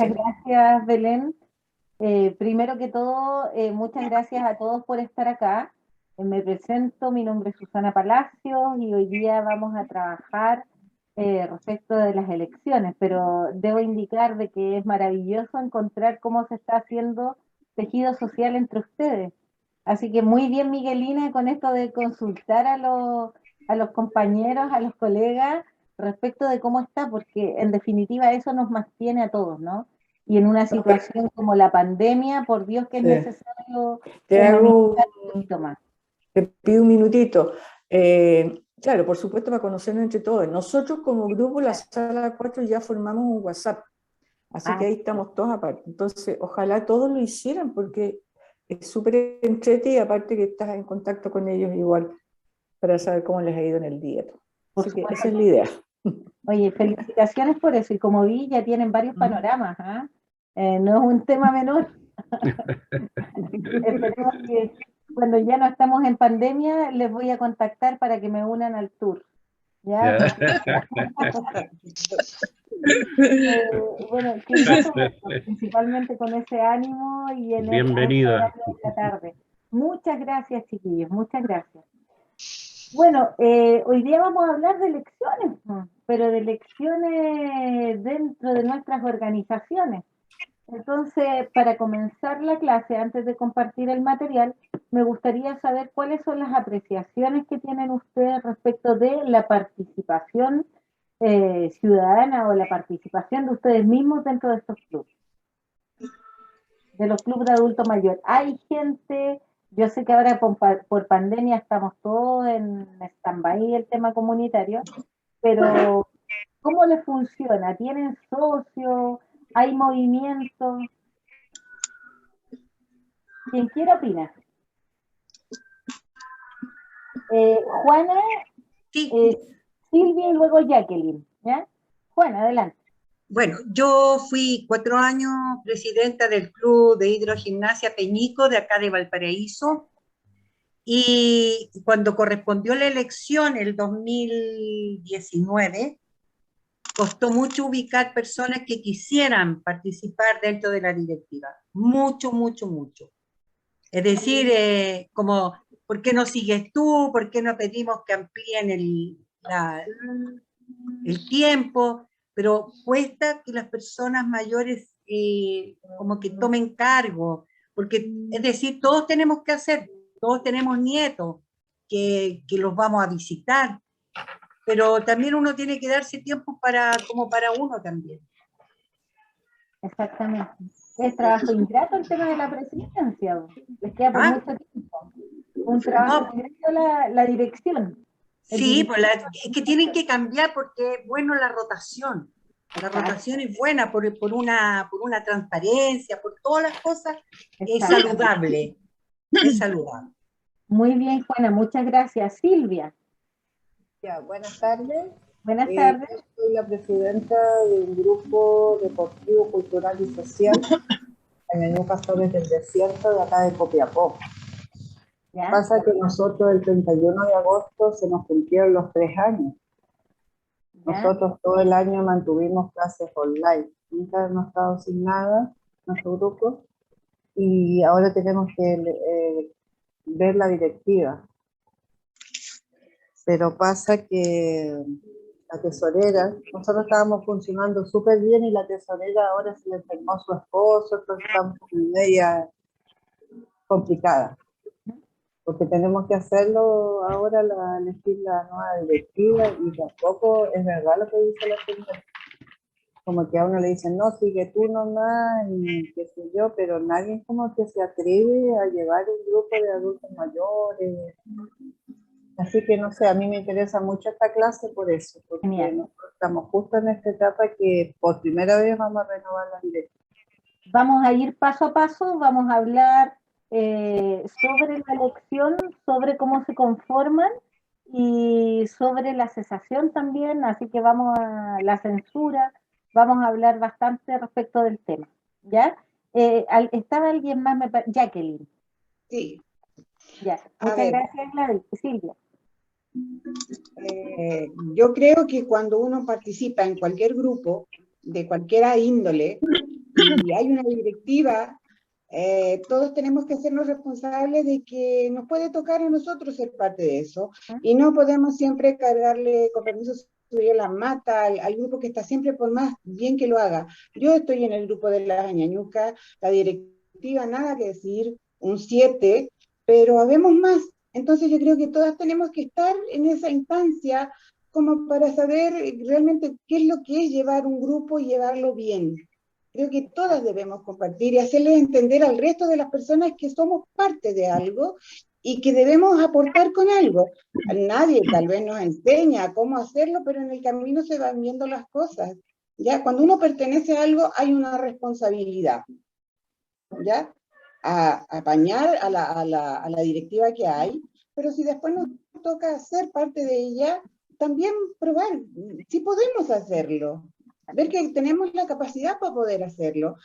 Muchas gracias, Belén. Primero que todo, muchas gracias a todos por estar acá. Me presento, mi nombre es Susana Palacios y hoy día vamos a trabajar respecto de las elecciones, pero debo indicar de que es maravilloso encontrar cómo se está haciendo tejido social entre ustedes. Así que muy bien, Miguelina, con esto de consultar a los compañeros, a los colegas, respecto de cómo está, porque en definitiva eso nos mantiene a todos, ¿no? Y en una situación como la pandemia, por Dios que es necesario Te hago, humanizar un poquito más. te pido un minutito. Claro, por supuesto, para conocernos entre todos. Nosotros como grupo, la Sala 4, ya formamos un WhatsApp, así que ahí estamos todos aparte. Entonces, ojalá todos lo hicieran, porque es súper entretenido y aparte que estás en contacto con ellos igual, para saber cómo les ha ido en el día. Por Así que supuesto. esa es la idea. Oye, felicitaciones por eso, y como vi, ya tienen varios panoramas, ¿ah? No es un tema menor. Esperemos que cuando ya no estamos en pandemia, les voy a contactar para que me unan al tour. ¿Ya? Bueno, qué grato verlos, principalmente con ese ánimo y en a este Bienvenida. horario de la tarde. Muchas gracias, chiquillos, muchas gracias. Bueno, hoy día vamos a hablar de elecciones, ¿no? Pero de elecciones dentro de nuestras organizaciones. Entonces, para comenzar la clase, antes de compartir el material, me gustaría saber cuáles son las apreciaciones que tienen ustedes respecto de la participación ciudadana o la participación de ustedes mismos dentro de estos clubes, de los clubes de adulto mayor. Hay gente, yo sé que ahora por pandemia estamos todos en stand-by el tema comunitario, pero ¿cómo les funciona? ¿Tienen socios? ¿Hay movimiento? Quien quiera opinar. Juana, Sí. Silvia y luego Jacqueline. ¿Ya? Juana, adelante. Bueno, yo fui 4 años presidenta del Club de Hidrogimnasia Peñico de acá de Valparaíso, y cuando correspondió la elección, el 2019, costó mucho ubicar personas que quisieran participar dentro de la directiva. Mucho, mucho, mucho. Es decir, como, ¿por qué no sigues tú? ¿Por qué no pedimos que amplíen el tiempo? Pero cuesta que las personas mayores como que tomen cargo, porque es decir, todos tenemos que hacer, todos tenemos nietos que los vamos a visitar, pero también uno tiene que darse tiempo como para uno también. Exactamente. Es trabajo ingrato el tema de la presidencia. Les queda por mucho tiempo. Un trabajo ingrato la dirección. Sí, pues es que tienen que cambiar porque es bueno la rotación. La rotación es buena por una transparencia, por todas las cosas. Es saludable. Es saludable. Muy bien, Juana, muchas gracias. Silvia. Ya, buenas tardes. Buenas tardes. Yo soy la presidenta de un grupo deportivo, cultural y social en el Castores del Desierto de acá de Copiapó. ¿Ya? Pasa que nosotros el 31 de agosto se nos cumplieron los 3 años. ¿Ya? Nosotros todo el año mantuvimos clases online. Nunca hemos estado sin nada, nuestro grupo, y ahora tenemos que ver la directiva. Pero pasa que la tesorera, nosotros estábamos funcionando súper bien y la tesorera ahora se le enfermó a su esposo, entonces estamos en media complicada. Porque tenemos que hacerlo ahora, elegir la nueva directiva, y tampoco es verdad lo que dice la señora. Como que a uno le dicen, no, sigue tú nomás, y qué sé yo, pero nadie como que se atreve a llevar un grupo de adultos mayores. Así que no sé, a mí me interesa mucho esta clase por eso, porque nosotros estamos justo en esta etapa que por primera vez vamos a renovar la directiva. Vamos a ir paso a paso, vamos a hablar sobre la elección, sobre cómo se conforman y sobre la cesación también, así que vamos a la censura, vamos a hablar bastante respecto del tema, ¿ya? ¿Estaba alguien más? Jacqueline. Sí. Ya, muchas gracias, Silvia. Yo creo que cuando uno participa en cualquier grupo, de cualquier índole, y hay una directiva, todos tenemos que hacernos responsables de que nos puede tocar a nosotros ser parte de eso, y no podemos siempre cargarle, con permiso, subir la mata al grupo que está siempre, por más bien que lo haga. Yo estoy en el grupo de las Añañucas, la directiva nada que decir, un 7, pero habemos más. Entonces yo creo que todas tenemos que estar en esa instancia como para saber realmente qué es lo que es llevar un grupo y llevarlo bien. Creo que todas debemos compartir y hacerles entender al resto de las personas que somos parte de algo y que debemos aportar con algo. Nadie tal vez nos enseña cómo hacerlo, pero en el camino se van viendo las cosas. ¿Ya? Cuando uno pertenece a algo hay una responsabilidad, ¿ya? A apañar a la directiva que hay, pero si después nos toca ser parte de ella, también probar si podemos hacerlo, ver que tenemos la capacidad para poder hacerlo.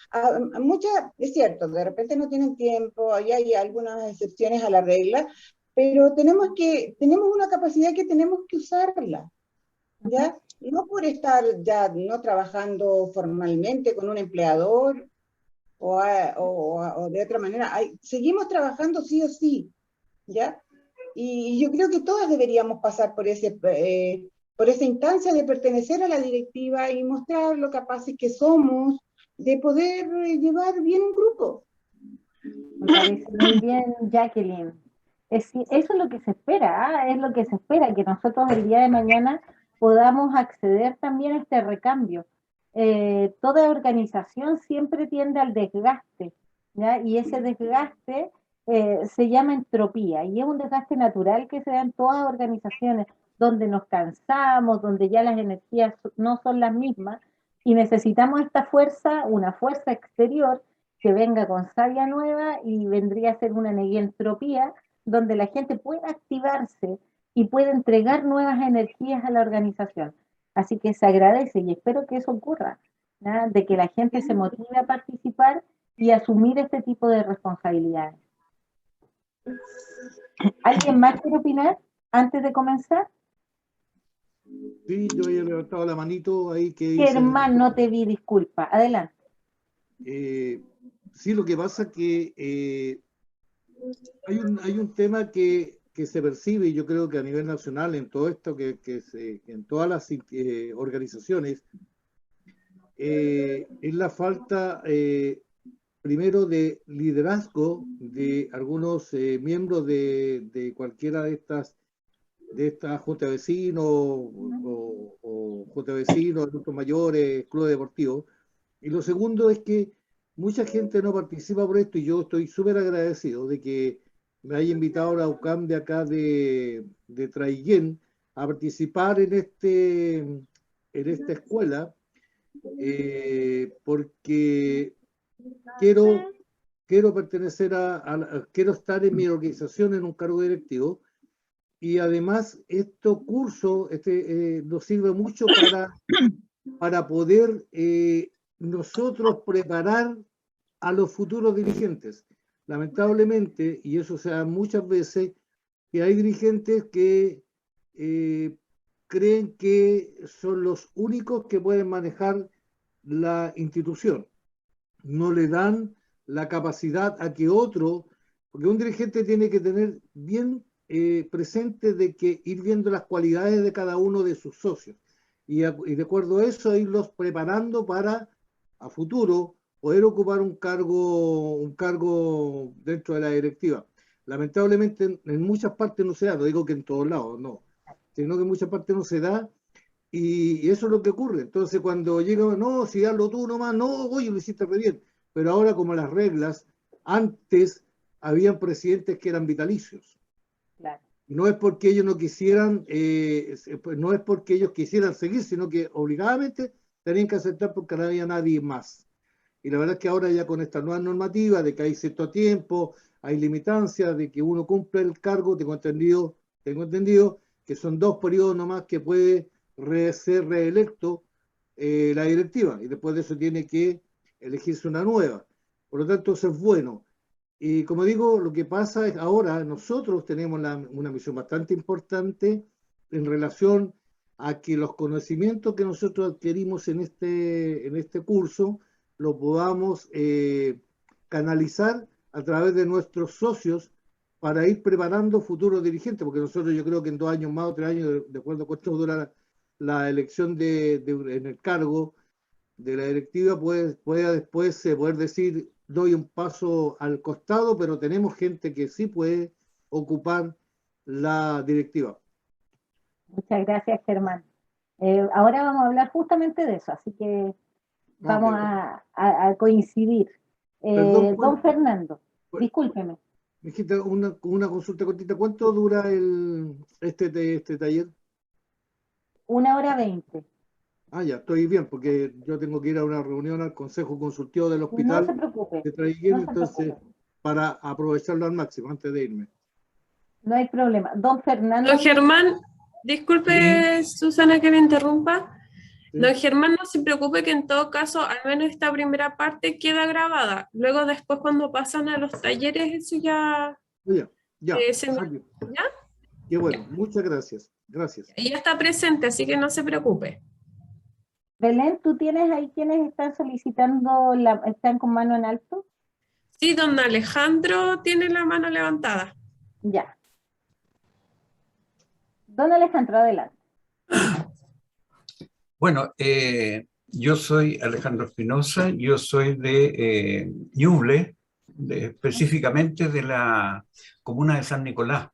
Muchas, es cierto, de repente no tienen tiempo, ahí hay algunas excepciones a la regla, pero tenemos una capacidad que tenemos que usarla, ¿ya? No por estar ya no trabajando formalmente con un empleador o de otra manera, seguimos trabajando sí o sí, ¿ya? Y yo creo que todas deberíamos pasar por esa instancia de pertenecer a la directiva y mostrar lo capaces que somos de poder llevar bien un grupo. Me parece muy bien, Jacqueline. Eso es lo que se espera, es lo que se espera, que nosotros el día de mañana podamos acceder también a este recambio. Toda organización siempre tiende al desgaste, ¿ya? Y ese desgaste se llama entropía, y es un desgaste natural que se da en todas organizaciones, donde nos cansamos, donde ya las energías no son las mismas, y necesitamos esta fuerza, una fuerza exterior, que venga con savia nueva, y vendría a ser una neguentropía, donde la gente pueda activarse y pueda entregar nuevas energías a la organización. Así que se agradece y espero que eso ocurra, ¿no? De que la gente se motive a participar y asumir este tipo de responsabilidades. ¿Alguien más quiere opinar antes de comenzar? Sí, yo había levantado la manito ahí que dice... Germán, no te vi, disculpa. Adelante. Sí, lo que pasa es que hay un tema que se percibe, y yo creo que a nivel nacional, en todo esto, en todas las organizaciones, es la falta, primero, de liderazgo de algunos miembros de cualquiera de estas junta de vecinos o junta de vecinos, adultos mayores, clubes deportivos. Y lo segundo es que mucha gente no participa por esto, y yo estoy súper agradecido de que me haya invitado a la UCAM de acá de Traiguén a participar en esta escuela, porque quiero pertenecer quiero estar en mi organización en un cargo directivo, y además estos cursos nos sirve mucho para poder nosotros preparar a los futuros dirigentes. Lamentablemente, y eso se da muchas veces, que hay dirigentes que creen que son los únicos que pueden manejar la institución. No le dan la capacidad a que otro, porque un dirigente tiene que tener bien presente de que ir viendo las cualidades de cada uno de sus socios, y de acuerdo a eso irlos preparando para a futuro poder ocupar un cargo dentro de la directiva. Lamentablemente en muchas partes no se da, no digo que en todos lados, no, sino que en muchas partes no se da, y eso es lo que ocurre. Entonces cuando llega, no, si hazlo tú nomás, no, oye, lo hiciste re bien, pero ahora como las reglas, antes habían presidentes que eran vitalicios. Claro. No es porque ellos no quisieran, no es porque ellos quisieran seguir, sino que obligadamente tenían que aceptar porque no había nadie más. Y la verdad es que ahora ya con esta nueva normativa de que hay cierto tiempo, hay limitancias de que uno cumple el cargo, tengo entendido que son 2 periodos nomás que puede ser reelecto la directiva, y después de eso tiene que elegirse una nueva. Por lo tanto, eso es bueno. Y como digo, lo que pasa es ahora nosotros tenemos una misión bastante importante en relación a que los conocimientos que nosotros adquirimos en este curso lo podamos canalizar a través de nuestros socios para ir preparando futuros dirigentes, porque nosotros yo creo que en 2 años más o 3 años, de acuerdo con cuánto dura la elección en el cargo de la directiva, pueda después poder decir, doy un paso al costado, pero tenemos gente que sí puede ocupar la directiva. Muchas gracias, Germán. Ahora vamos a hablar justamente de eso, así que vamos a coincidir. Perdón, Don Fernando, discúlpeme. Me dijiste una consulta cortita. ¿Cuánto dura este taller? 1 hora 20. Ah, ya, estoy bien, porque yo tengo que ir a una reunión al Consejo Consultivo del No Hospital se preocupe, de Traiguén, no se entonces, preocupe. para aprovecharlo al máximo antes de irme. No hay problema. Don Fernando. Don Germán, disculpe, Susana, que me interrumpa. Sí. Don Germán, no se preocupe que en todo caso, al menos esta primera parte queda grabada. Luego después cuando pasan a los talleres, eso ya... Ya. ¿Ya? Qué bueno, muchas gracias. Gracias. Ya está presente, así que no se preocupe. Belén, ¿tú tienes ahí quienes están solicitando, están con mano en alto? Sí, don Alejandro tiene la mano levantada. Ya. Don Alejandro, adelante. Bueno, yo soy Alejandro Espinosa, yo soy de Ñuble, específicamente de la comuna de San Nicolás.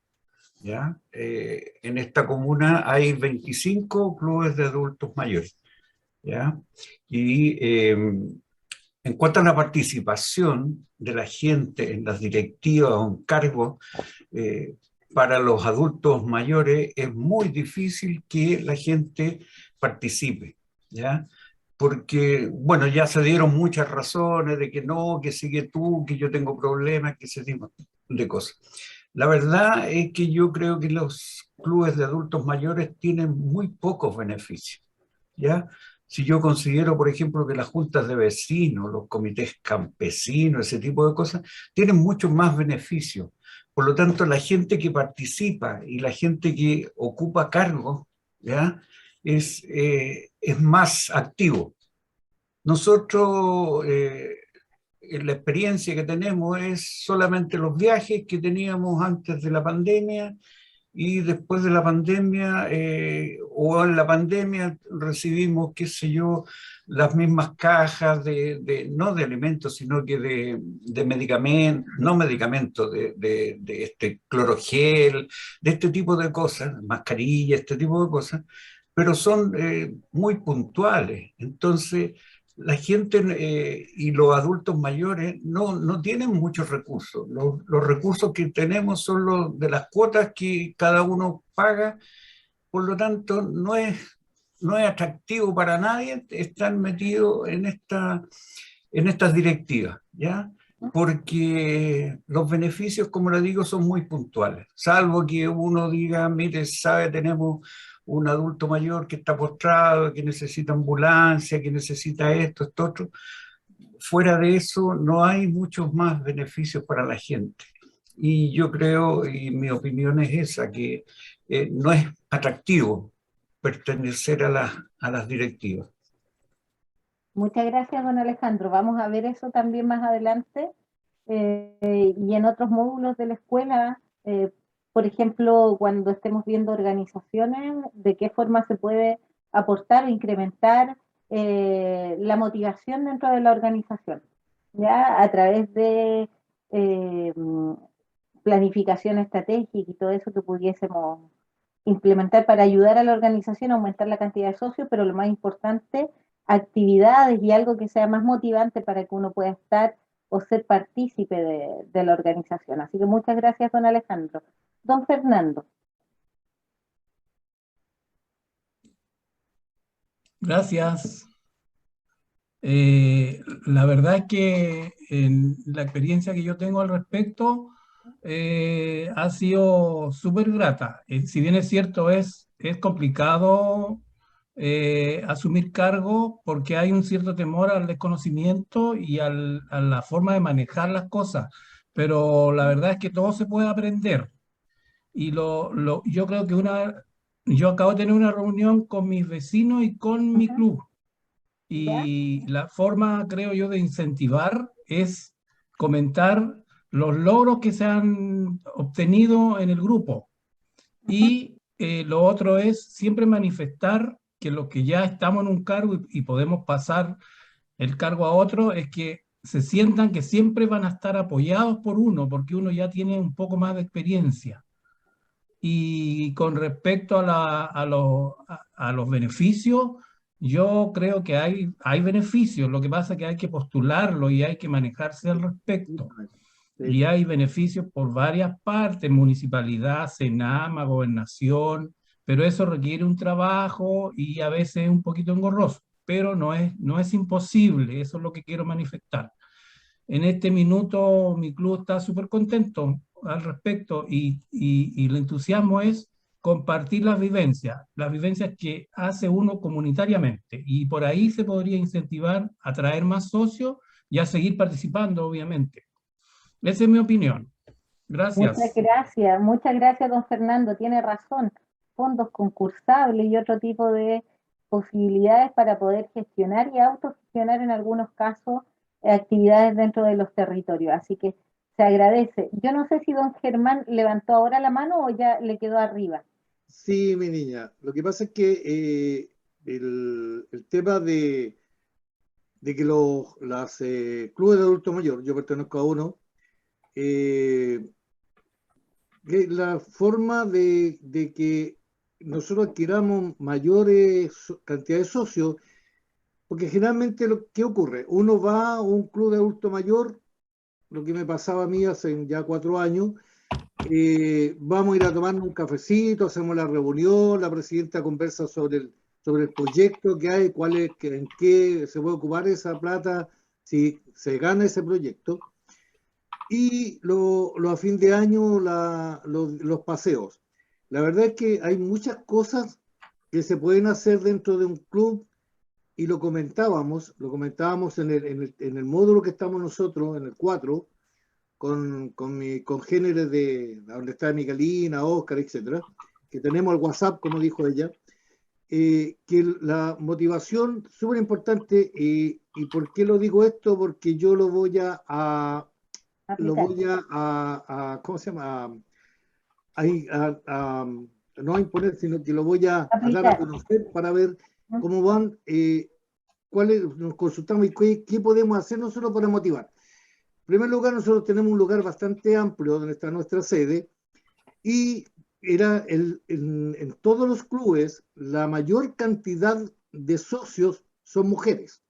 ¿Ya? En esta comuna hay 25 clubes de adultos mayores. ¿Ya? Y en cuanto a la participación de la gente en las directivas o en cargos, para los adultos mayores es muy difícil que la gente participe, ¿ya? Porque, bueno, ya se dieron muchas razones de que no, que sigue tú, que yo tengo problemas, que ese tipo de cosas. La verdad es que yo creo que los clubes de adultos mayores tienen muy pocos beneficios, ¿ya? Si yo considero, por ejemplo, que las juntas de vecinos, los comités campesinos, ese tipo de cosas, tienen muchos más beneficios. Por lo tanto, la gente que participa y la gente que ocupa cargos, ¿ya? Es más activo. Nosotros, la experiencia que tenemos es solamente los viajes que teníamos antes de la pandemia, y después de la pandemia o en la pandemia recibimos, qué sé yo, las mismas cajas no de alimentos, sino que de medicamentos, no medicamentos, de este clorogel, de este tipo de cosas, mascarilla, este tipo de cosas, pero son muy puntuales. Entonces, la gente y los adultos mayores no tienen muchos recursos. Los recursos que tenemos son los de las cuotas que cada uno paga, por lo tanto no es atractivo para nadie estar metido en estas directivas, ¿ya? Porque los beneficios, como le digo, son muy puntuales, salvo que uno diga, mire, tenemos un adulto mayor que está postrado, que necesita ambulancia, que necesita esto, otro. Fuera de eso, no hay muchos más beneficios para la gente. Y yo creo, y mi opinión es esa, que no es atractivo pertenecer a las directivas. Muchas gracias, don Alejandro. Vamos a ver eso también más adelante y en otros módulos de la escuela. Por ejemplo, cuando estemos viendo organizaciones, de qué forma se puede aportar o incrementar la motivación dentro de la organización, ¿ya? A través de planificación estratégica y todo eso que pudiésemos implementar para ayudar a la organización a aumentar la cantidad de socios, pero lo más importante, actividades y algo que sea más motivante para que uno pueda estar o ser partícipe de la organización. Así que muchas gracias, don Alejandro. Don Fernando. Gracias. La verdad es que en la experiencia que yo tengo al respecto ha sido súper grata. Si bien es cierto, es complicado asumir cargo porque hay un cierto temor al desconocimiento y a la forma de manejar las cosas, pero la verdad es que todo se puede aprender. Y yo creo que yo acabo de tener una reunión con mis vecinos y con mi club. Y la forma, creo yo, de incentivar es comentar los logros que se han obtenido en el grupo. Y lo otro es siempre manifestar que los que ya estamos en un cargo y podemos pasar el cargo a otro, es que se sientan que siempre van a estar apoyados por uno, porque uno ya tiene un poco más de experiencia. Y con respecto a los beneficios, yo creo que hay beneficios, lo que pasa es que hay que postularlo y hay que manejarse al respecto. Y hay beneficios por varias partes, municipalidad, Senama, gobernación, pero eso requiere un trabajo y a veces es un poquito engorroso, pero no es imposible, eso es lo que quiero manifestar. En este minuto mi club está súper contento al respecto y el entusiasmo es compartir las vivencias que hace uno comunitariamente, y por ahí se podría incentivar a traer más socios y a seguir participando, obviamente. Esa es mi opinión. Gracias. Muchas gracias, don Fernando, tiene razón. Fondos concursables y otro tipo de posibilidades para poder gestionar y autogestionar en algunos casos actividades dentro de los territorios, así que se agradece. Yo no sé si don Germán levantó ahora la mano o ya le quedó arriba. Sí, mi niña, lo que pasa es que el tema de que los clubes de adulto mayor, yo pertenezco a uno, que la forma de que nosotros adquiramos mayores cantidades de socios, porque generalmente, ¿qué ocurre? Uno va a un club de adulto mayor, lo que me pasaba a mí hace ya 4 años, vamos a ir a tomarnos un cafecito, hacemos la reunión, la presidenta conversa sobre el proyecto que hay, en qué se puede ocupar esa plata, si se gana ese proyecto. Y a fin de año los paseos. La verdad es que hay muchas cosas que se pueden hacer dentro de un club, y lo comentábamos en el módulo que estamos nosotros, en el 4, con mis congéneres de donde está Miguelina, Oscar, etcétera, que tenemos el WhatsApp, como dijo ella, que la motivación, súper importante, y ¿por qué lo digo esto? Porque yo lo voy a ¿cómo se llama? No a imponer, sino que lo voy a dar a conocer para ver cómo van, nos consultamos y qué podemos hacer nosotros para motivar. En primer lugar, nosotros tenemos un lugar bastante amplio donde está nuestra sede, y en todos los clubes la mayor cantidad de socios son mujeres.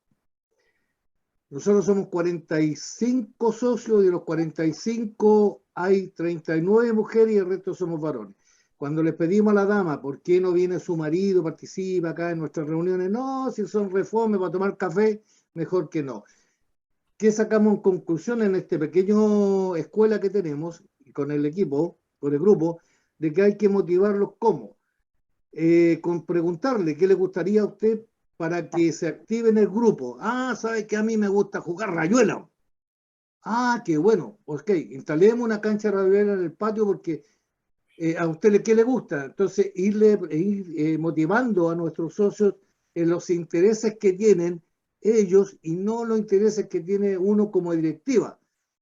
Nosotros somos 45 socios, y de los 45 hay 39 mujeres y el resto somos varones. Cuando les pedimos a la dama por qué no viene su marido, participa acá en nuestras reuniones, no, si son reformes para tomar café, mejor que no. ¿Qué sacamos en conclusión en este pequeño escuela que tenemos con el equipo, con el grupo? De que hay que motivarlos. ¿Cómo? Con preguntarle qué le gustaría a usted para que se active en el grupo. ¿Sabe que a mí me gusta jugar rayuela? Qué bueno. Ok, instalemos una cancha de rayuela en el patio porque a usted qué le gusta. Entonces, ir motivando a nuestros socios en los intereses que tienen ellos y no los intereses que tiene uno como directiva,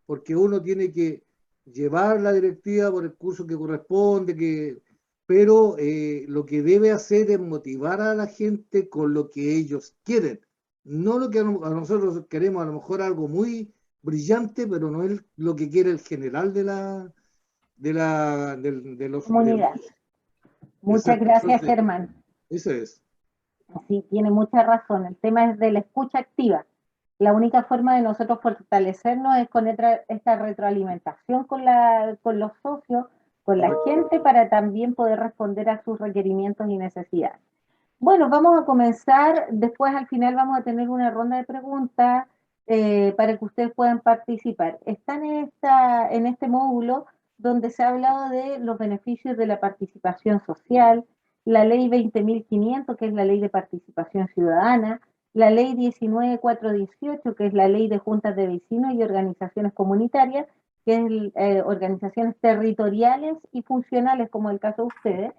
porque uno tiene que llevar la directiva por el curso que corresponde, pero lo que debe hacer es motivar a la gente con lo que ellos quieren, no lo que a nosotros queremos, a lo mejor algo muy brillante, pero no es lo que quiere el general de los comunidad. Muchas gracias, Germán. Eso es. Sí, tiene mucha razón. El tema es de la escucha activa. La única forma de nosotros fortalecernos es con esta retroalimentación con los socios, con la gente, para también poder responder a sus requerimientos y necesidades. Bueno, vamos a comenzar. Después, al final, vamos a tener una ronda de preguntas para que ustedes puedan participar. Están en este módulo donde se ha hablado de los beneficios de la participación social, la ley 20.500, que es la ley de participación ciudadana, la ley 19.418, que es la ley de juntas de vecinos y organizaciones comunitarias, que es organizaciones territoriales y funcionales, como el caso de ustedes,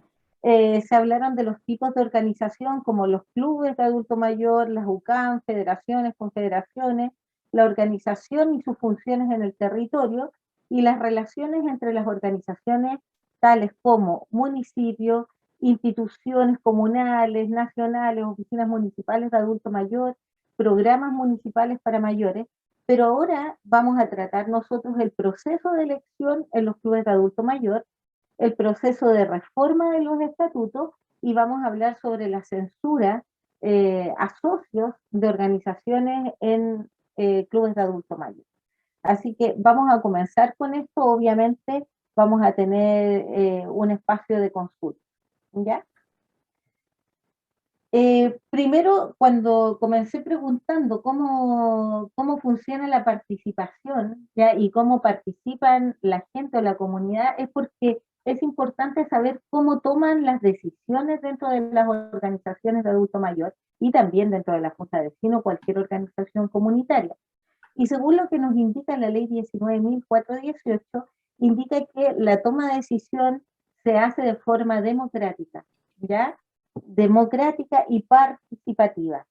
se hablaron de los tipos de organización como los clubes de adulto mayor, las UCAM, federaciones, confederaciones, la organización y sus funciones en el territorio y las relaciones entre las organizaciones tales como municipios, instituciones comunales, nacionales, oficinas municipales de adulto mayor, programas municipales para mayores, pero ahora vamos a tratar nosotros el proceso de elección en los clubes de adulto mayor, el proceso de reforma de los estatutos y vamos a hablar sobre la censura a socios de organizaciones en clubes de adulto mayor. Así que vamos a comenzar con esto, obviamente vamos a tener un espacio de consulta, ¿ya? Primero, cuando comencé preguntando cómo funciona la participación, ¿ya? Y cómo participan la gente o la comunidad, es porque es importante saber cómo toman las decisiones dentro de las organizaciones de adulto mayor y también dentro de la Junta de Vecinos o cualquier organización comunitaria. Y según lo que nos indica la ley 19.418, indica que la toma de decisión se hace de forma democrática, ¿ya? Democrática y participativa.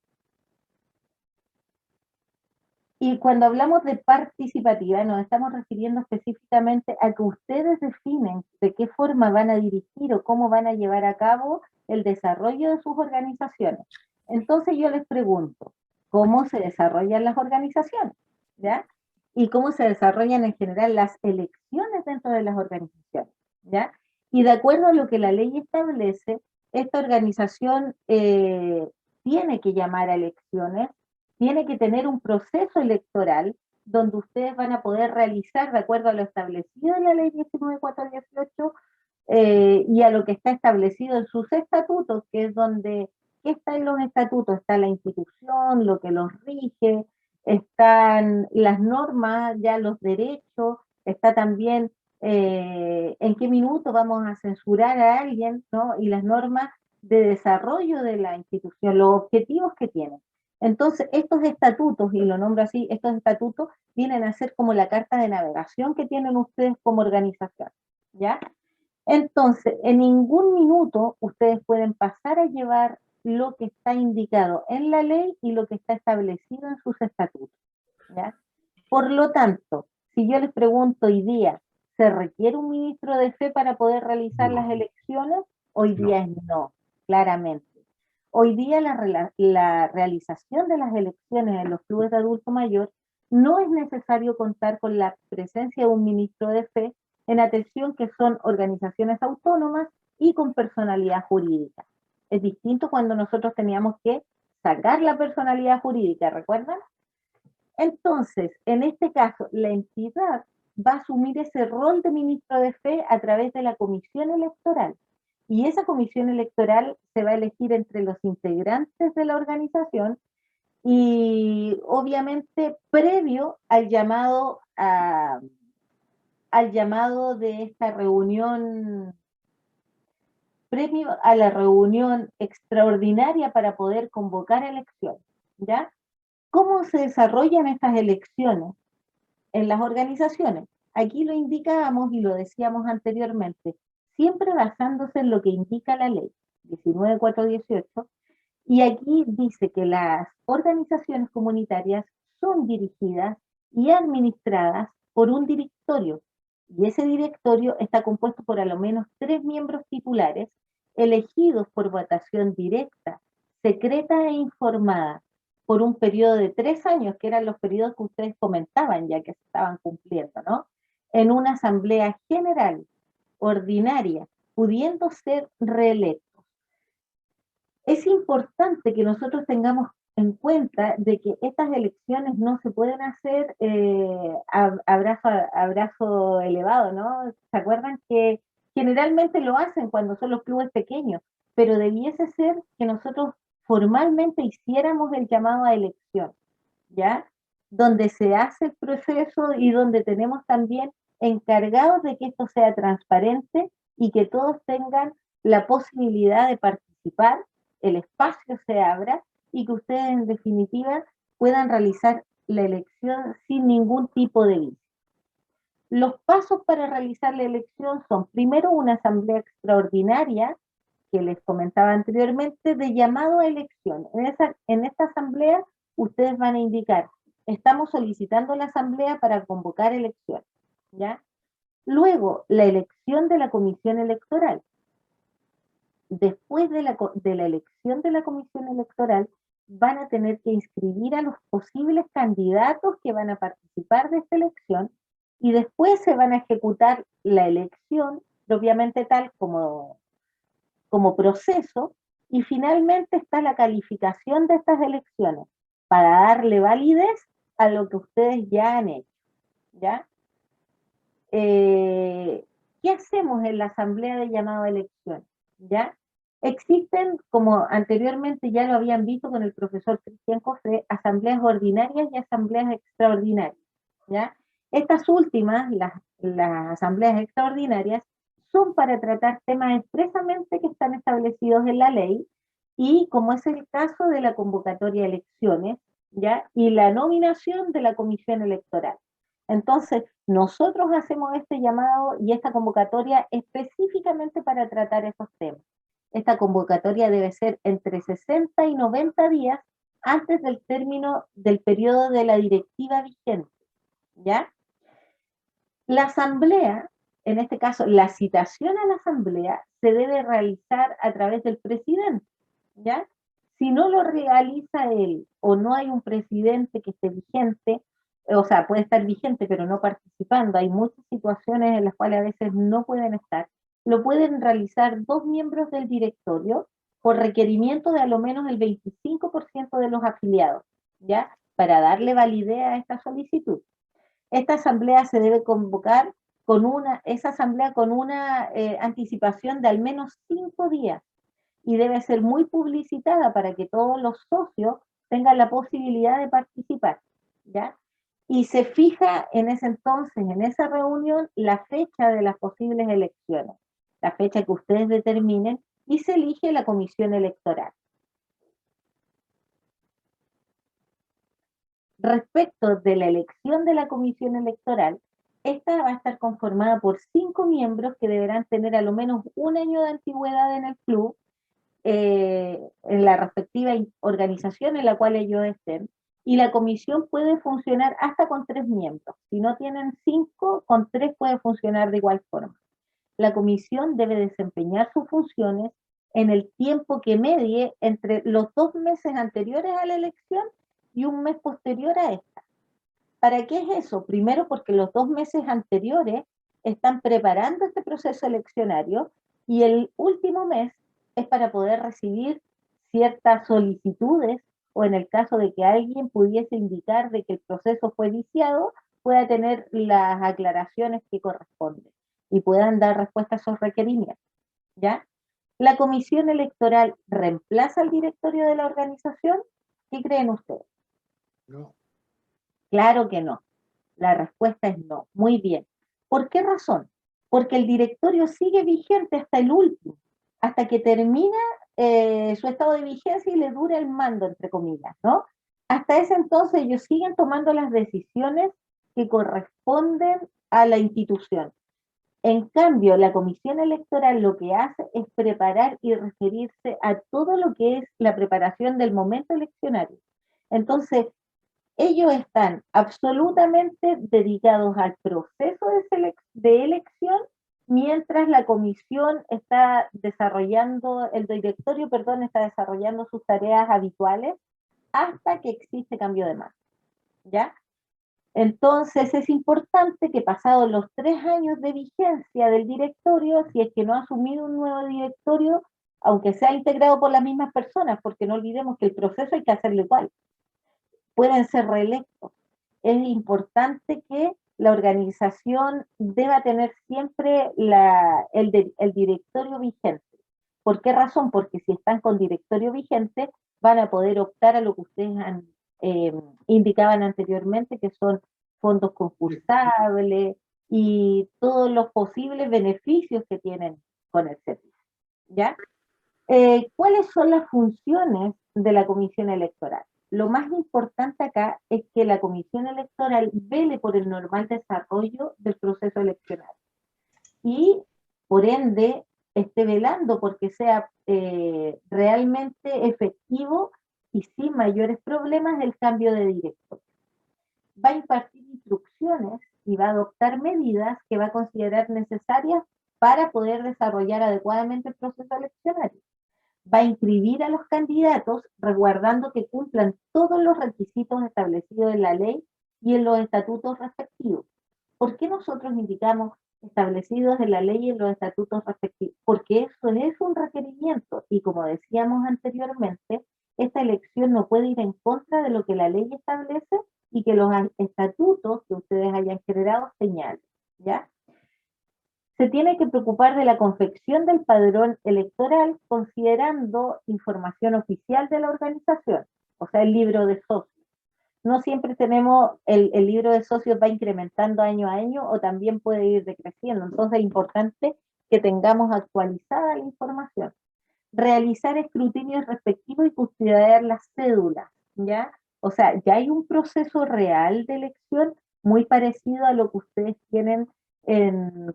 Y cuando hablamos de participativa, nos estamos refiriendo específicamente a que ustedes definen de qué forma van a dirigir o cómo van a llevar a cabo el desarrollo de sus organizaciones. Entonces yo les pregunto, ¿cómo se desarrollan las organizaciones? ¿Ya? Y cómo se desarrollan en general las elecciones dentro de las organizaciones, ¿ya? Y de acuerdo a lo que la ley establece, esta organización tiene que llamar a elecciones, tiene que tener un proceso electoral donde ustedes van a poder realizar, de acuerdo a lo establecido en la ley 19.418 y a lo que está establecido en sus estatutos, que es donde, ¿qué está en los estatutos? Está la institución, lo que los rige, están las normas, ya los derechos, está también en qué minuto vamos a censurar a alguien, ¿no? Y las normas de desarrollo de la institución, los objetivos que tienen. Entonces, estos estatutos, y lo nombro así, estos estatutos vienen a ser como la carta de navegación que tienen ustedes como organización, ¿ya? Entonces, en ningún minuto ustedes pueden pasar a llevar lo que está indicado en la ley y lo que está establecido en sus estatutos, ¿ya? Por lo tanto, si yo les pregunto hoy día, ¿se requiere un ministro de fe para poder realizar las elecciones? Hoy día es no, claramente. Hoy día la realización de las elecciones en los clubes de adulto mayor no es necesario contar con la presencia de un ministro de fe, en atención que son organizaciones autónomas y con personalidad jurídica. Es distinto cuando nosotros teníamos que sacar la personalidad jurídica, ¿recuerdan? Entonces, en este caso, la entidad va a asumir ese rol de ministro de fe a través de la comisión electoral. Y esa comisión electoral se va a elegir entre los integrantes de la organización y obviamente previo al llamado de esta reunión, previo a la reunión extraordinaria para poder convocar elecciones, ¿ya? ¿Cómo se desarrollan estas elecciones en las organizaciones? Aquí lo indicábamos y lo decíamos anteriormente, siempre basándose en lo que indica la ley 19.418, y aquí dice que las organizaciones comunitarias son dirigidas y administradas por un directorio, y ese directorio está compuesto por a lo menos 3 miembros titulares, elegidos por votación directa, secreta e informada, por un periodo de 3 años, que eran los periodos que ustedes comentaban ya que se estaban cumpliendo, ¿no? En una asamblea general, ordinaria, pudiendo ser reelectos. Es importante que nosotros tengamos en cuenta de que estas elecciones no se pueden hacer abrazo elevado, ¿no? ¿Se acuerdan que generalmente lo hacen cuando son los clubes pequeños? Pero debiese ser que nosotros formalmente hiciéramos el llamado a elección, ¿ya? Donde se hace el proceso y donde tenemos también encargados de que esto sea transparente y que todos tengan la posibilidad de participar, el espacio se abra y que ustedes en definitiva puedan realizar la elección sin ningún tipo de vicio. Los pasos para realizar la elección son primero una asamblea extraordinaria que les comentaba anteriormente de llamado a elección. En esta asamblea ustedes van a indicar, estamos solicitando la asamblea para convocar elecciones, ¿ya? Luego, la elección de la comisión electoral. Después de la elección de la comisión electoral, van a tener que inscribir a los posibles candidatos que van a participar de esta elección y después se van a ejecutar la elección propiamente tal como proceso, y finalmente está la calificación de estas elecciones para darle validez a lo que ustedes ya han hecho, ¿ya? ¿Qué hacemos en la asamblea de llamado a elecciones? ¿Ya? Existen, como anteriormente ya lo habían visto con el profesor Cristian Cofré, asambleas ordinarias y asambleas extraordinarias, ¿ya? Estas últimas, las asambleas extraordinarias, son para tratar temas expresamente que están establecidos en la ley, y como es el caso de la convocatoria de elecciones, ¿ya? Y la nominación de la comisión electoral. Entonces, nosotros hacemos este llamado y esta convocatoria específicamente para tratar esos temas. Esta convocatoria debe ser entre 60 y 90 días antes del término del periodo de la directiva vigente, ¿ya? La asamblea, en este caso, la citación a la asamblea se debe realizar a través del presidente, ¿ya? Si no lo realiza él o no hay un presidente que esté vigente, o sea, puede estar vigente pero no participando, hay muchas situaciones en las cuales a veces no pueden estar, lo pueden realizar 2 miembros del directorio por requerimiento de a lo menos el 25% de los afiliados, ¿ya? Para darle validez a esta solicitud. Esta asamblea se debe convocar con una anticipación de al menos 5 días y debe ser muy publicitada para que todos los socios tengan la posibilidad de participar, ¿ya? Y se fija en ese entonces, en esa reunión, la fecha de las posibles elecciones, la fecha que ustedes determinen, y se elige la comisión electoral. Respecto de la elección de la comisión electoral, esta va a estar conformada por 5 miembros que deberán tener a lo menos 1 año de antigüedad en el club, en la respectiva organización en la cual ellos estén, y la comisión puede funcionar hasta con 3 miembros. Si no tienen 5, con 3 puede funcionar de igual forma. La comisión debe desempeñar sus funciones en el tiempo que medie entre los 2 meses anteriores a la elección y 1 mes posterior a esta. ¿Para qué es eso? Primero, porque los 2 meses anteriores están preparando este proceso eleccionario, y el último mes es para poder recibir ciertas solicitudes, o en el caso de que alguien pudiese indicar de que el proceso fue viciado, pueda tener las aclaraciones que corresponden y puedan dar respuesta a esos requerimientos, ¿ya? ¿La comisión electoral reemplaza al directorio de la organización? ¿Qué creen ustedes? No. Claro que no. La respuesta es no. Muy bien. ¿Por qué razón? Porque el directorio sigue vigente hasta el último, hasta que termina su estado de vigencia y le dura el mando, entre comillas, ¿no? Hasta ese entonces ellos siguen tomando las decisiones que corresponden a la institución. En cambio, la comisión electoral lo que hace es preparar y referirse a todo lo que es la preparación del momento eleccionario. Entonces, ellos están absolutamente dedicados al proceso de elección, mientras la comisión está desarrollando, el directorio, perdón, está desarrollando sus tareas habituales hasta que existe cambio de mando, ¿ya? Entonces es importante que pasados los 3 años de vigencia del directorio, si es que no ha asumido un nuevo directorio, aunque sea integrado por las mismas personas, porque no olvidemos que el proceso hay que hacerlo igual, pueden ser reelectos. Es importante que la organización deba tener siempre el directorio vigente. ¿Por qué razón? Porque si están con directorio vigente, van a poder optar a lo que ustedes indicaban anteriormente, que son fondos concursables y todos los posibles beneficios que tienen con el servicio, ¿ya? ¿Cuáles son las funciones de la comisión electoral? Lo más importante acá es que la comisión electoral vele por el normal desarrollo del proceso electoral y, por ende, esté velando porque sea realmente efectivo y sin mayores problemas el cambio de director. Va a impartir instrucciones y va a adoptar medidas que va a considerar necesarias para poder desarrollar adecuadamente el proceso eleccionario. Va a inscribir a los candidatos resguardando que cumplan todos los requisitos establecidos en la ley y en los estatutos respectivos. ¿Por qué nosotros indicamos establecidos en la ley y en los estatutos respectivos? Porque eso es un requerimiento y como decíamos anteriormente, esta elección no puede ir en contra de lo que la ley establece y que los estatutos que ustedes hayan generado señalen, ¿ya? Se tiene que preocupar de la confección del padrón electoral considerando información oficial de la organización, o sea, el libro de socios. No siempre tenemos, el libro de socios va incrementando año a año o también puede ir decreciendo, entonces es importante que tengamos actualizada la información. Realizar escrutinios respectivos y custodiar las cédulas, ¿ya? O sea, ya hay un proceso real de elección muy parecido a lo que ustedes tienen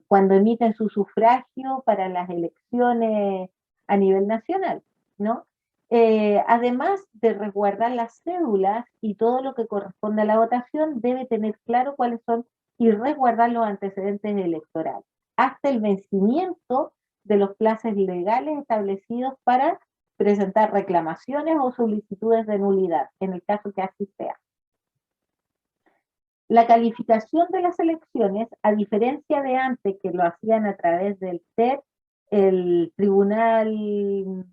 cuando emiten su sufragio para las elecciones a nivel nacional, ¿no? Además de resguardar las cédulas y todo lo que corresponde a la votación, debe tener claro cuáles son y resguardar los antecedentes electorales, hasta el vencimiento de los plazos legales establecidos para presentar reclamaciones o solicitudes de nulidad, en el caso que así sea. La calificación de las elecciones, a diferencia de antes que lo hacían a través del TER, el Tribunal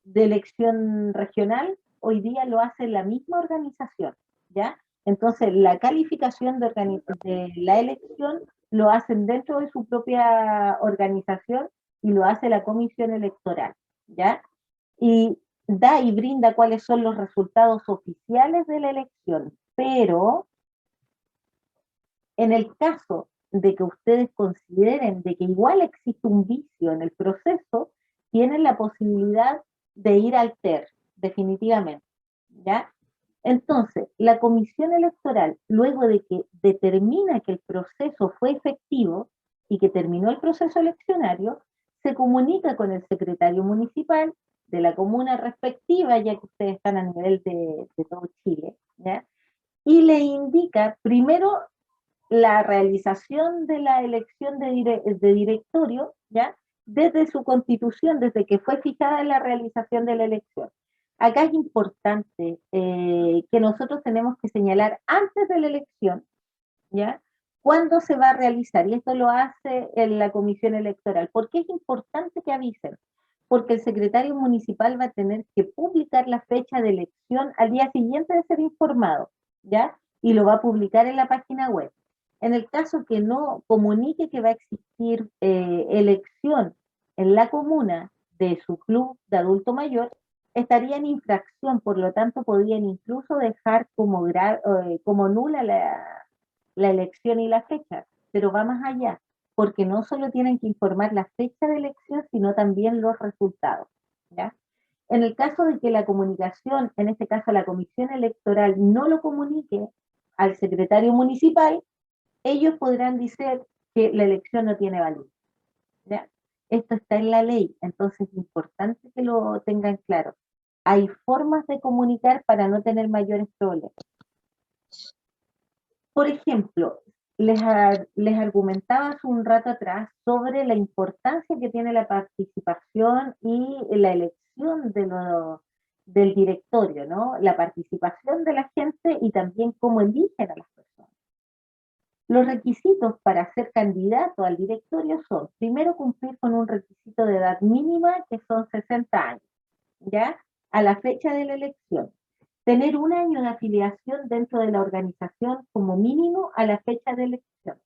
de Elección Regional, hoy día lo hace la misma organización, ¿ya? Entonces, la calificación de la elección lo hacen dentro de su propia organización y lo hace la Comisión Electoral, ¿ya? Y da y brinda cuáles son los resultados oficiales de la elección, pero en el caso de que ustedes consideren de que igual existe un vicio en el proceso, tienen la posibilidad de ir al TER, definitivamente, ¿ya? Entonces, la Comisión Electoral, luego de que determina que el proceso fue efectivo y que terminó el proceso eleccionario, se comunica con el secretario municipal de la comuna respectiva, ya que ustedes están a nivel de todo Chile, ¿ya? Y le indica primero la realización de la elección de directorio, ¿ya? Desde su constitución, desde que fue fijada la realización de la elección. Acá es importante que nosotros tenemos que señalar antes de la elección, ¿ya? Cuándo se va a realizar, y esto lo hace en la comisión electoral. ¿Por qué es importante que avisen? Porque el secretario municipal va a tener que publicar la fecha de elección al día siguiente de ser informado, ¿ya? Y lo va a publicar en la página web. En el caso que no comunique que va a existir elección en la comuna de su club de adulto mayor, estaría en infracción, por lo tanto podrían incluso dejar como nula la elección y la fecha, pero va más allá, porque no solo tienen que informar la fecha de elección, sino también los resultados, ¿ya? En el caso de que la comunicación, en este caso la comisión electoral, no lo comunique al secretario municipal, ellos podrán decir que la elección no tiene validez, ¿ya? Esto está en la ley, entonces es importante que lo tengan claro. Hay formas de comunicar para no tener mayores problemas. Por ejemplo, les argumentaba hace un rato atrás sobre la importancia que tiene la participación y la elección del directorio, ¿no? La participación de la gente y también cómo eligen a las personas. Los requisitos para ser candidato al directorio son, primero, cumplir con un requisito de edad mínima, que son 60 años, ¿ya? A la fecha de la elección. Tener un año de afiliación dentro de la organización como mínimo a la fecha de elección.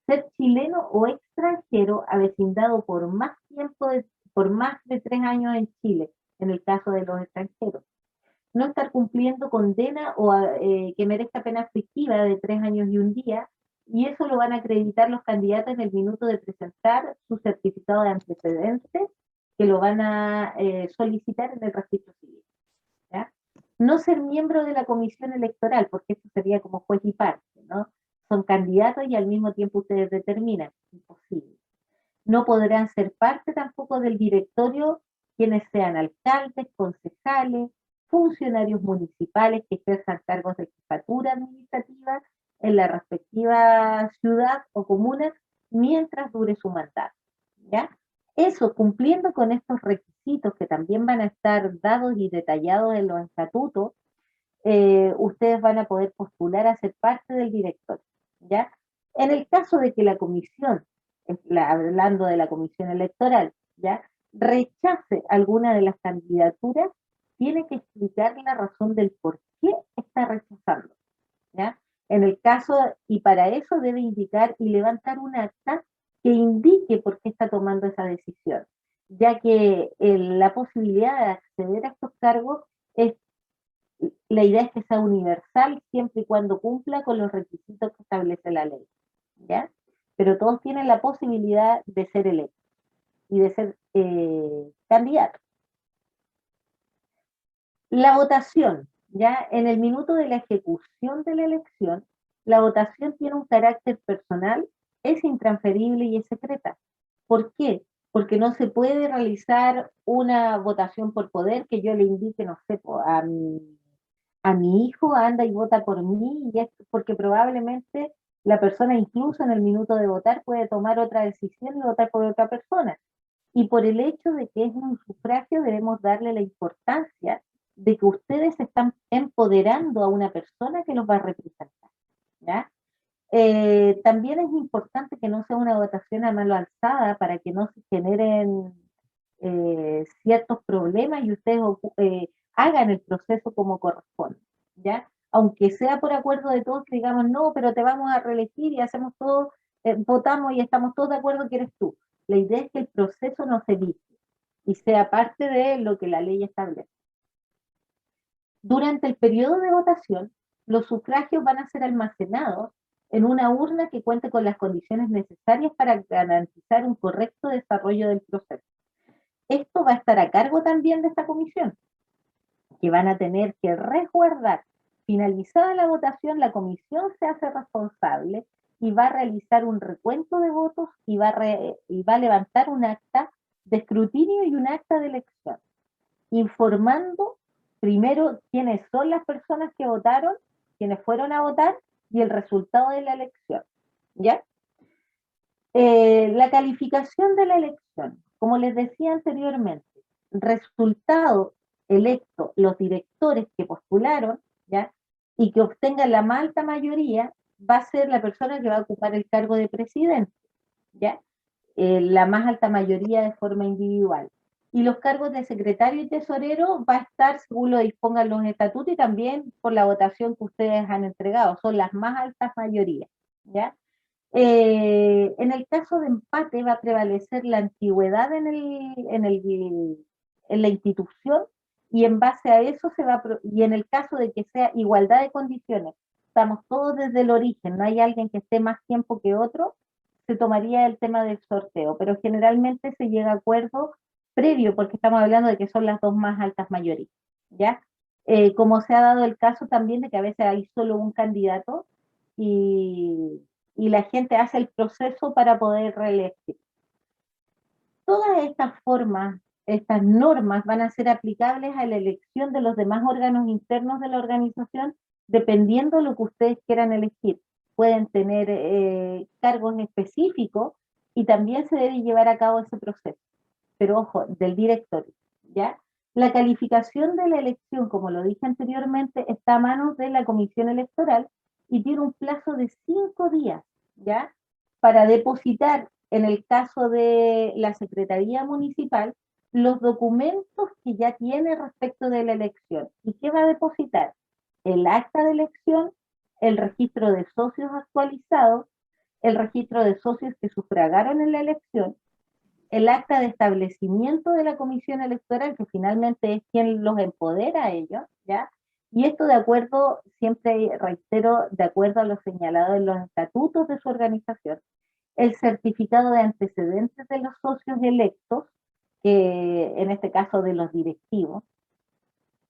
Ser chileno o extranjero avecindado por más tiempo, por más de 3 años en Chile, en el caso de los extranjeros. No estar cumpliendo condena o que merezca pena aflictiva de 3 años y 1 día, y eso lo van a acreditar los candidatos en el minuto de presentar su certificado de antecedentes, que lo van a solicitar en el registro civil, ¿ya? No ser miembro de la comisión electoral, porque eso sería como juez y parte, ¿no? Son candidatos y al mismo tiempo ustedes determinan, imposible. No podrán ser parte tampoco del directorio quienes sean alcaldes, concejales, funcionarios municipales que ejerzan cargos de jefatura administrativa en la respectiva ciudad o comuna mientras dure su mandato, ¿ya? Eso, cumpliendo con estos requisitos que también van a estar dados y detallados en los estatutos, ustedes van a poder postular a ser parte del directorio, ¿ya? En el caso de que la comisión, hablando de la comisión electoral, ¿ya?, rechace alguna de las candidaturas, tiene que explicar la razón del por qué está rechazando, ¿ya? En el caso, y para eso debe indicar y levantar un acta que indique por qué está tomando esa decisión, ya que la posibilidad de acceder a estos cargos es, la idea es que sea universal siempre y cuando cumpla con los requisitos que establece la ley, ¿ya? Pero todos tienen la posibilidad de ser electos y de ser candidatos. La votación, ya en el minuto de la ejecución de la elección, la votación tiene un carácter personal, es intransferible y es secreta. ¿Por qué? Porque no se puede realizar una votación por poder que yo le indique, no sé, a mi hijo anda y vota por mí, y es porque probablemente la persona incluso en el minuto de votar puede tomar otra decisión y votar por otra persona. Y por el hecho de que es un sufragio debemos darle la importancia de que ustedes están empoderando a una persona que los va a representar, ¿ya? También es importante que no sea una votación a mano alzada para que no se generen ciertos problemas y ustedes hagan el proceso como corresponde, ¿ya? Aunque sea por acuerdo de todos, que digamos, no, pero te vamos a reelegir y hacemos todo, votamos y estamos todos de acuerdo que eres tú. La idea es que el proceso no se vicie y sea parte de lo que la ley establece. Durante el periodo de votación, los sufragios van a ser almacenados en una urna que cuente con las condiciones necesarias para garantizar un correcto desarrollo del proceso. Esto va a estar a cargo también de esta comisión, que van a tener que resguardar. Finalizada la votación, la comisión se hace responsable y va a realizar un recuento de votos y va a levantar un acta de escrutinio y un acta de elección, informando primero quiénes son las personas que votaron, quienes fueron a votar y el resultado de la elección, ¿ya? La calificación de la elección, como les decía anteriormente, resultado electo los directores que postularon, ¿ya?, y que obtengan la más alta mayoría, va a ser la persona que va a ocupar el cargo de presidente, ¿ya? La más alta mayoría de forma individual. Y los cargos de secretario y tesorero va a estar según lo dispongan los estatutos y también por la votación que ustedes han entregado, son las más altas mayorías, ¿ya? En el caso de empate va a prevalecer la antigüedad en la institución y en base a eso y en el caso de que sea igualdad de condiciones, estamos todos desde el origen, no hay alguien que esté más tiempo que otro, se tomaría el tema del sorteo, pero generalmente se llega a acuerdo previo porque estamos hablando de que son las dos más altas mayorías, ¿ya? Como se ha dado el caso también de que a veces hay solo un candidato y la gente hace el proceso para poder reelegir. Todas estas formas, estas normas van a ser aplicables a la elección de los demás órganos internos de la organización, dependiendo de lo que ustedes quieran elegir. Pueden tener cargos específicos y también se debe llevar a cabo ese proceso. Pero ojo, del directorio, ¿ya? La calificación de la elección, como lo dije anteriormente, está a manos de la Comisión Electoral y tiene un plazo de 5 días, ¿ya?, para depositar, en el caso de la Secretaría Municipal, los documentos que ya tiene respecto de la elección. ¿Y qué va a depositar? El acta de elección, el registro de socios actualizado, el registro de socios que sufragaron en la elección, el acta de establecimiento de la Comisión Electoral, que finalmente es quien los empodera a ellos, ¿ya? Y esto de acuerdo, siempre reitero, de acuerdo a lo señalado en los estatutos de su organización, el certificado de antecedentes de los socios electos, que en este caso de los directivos,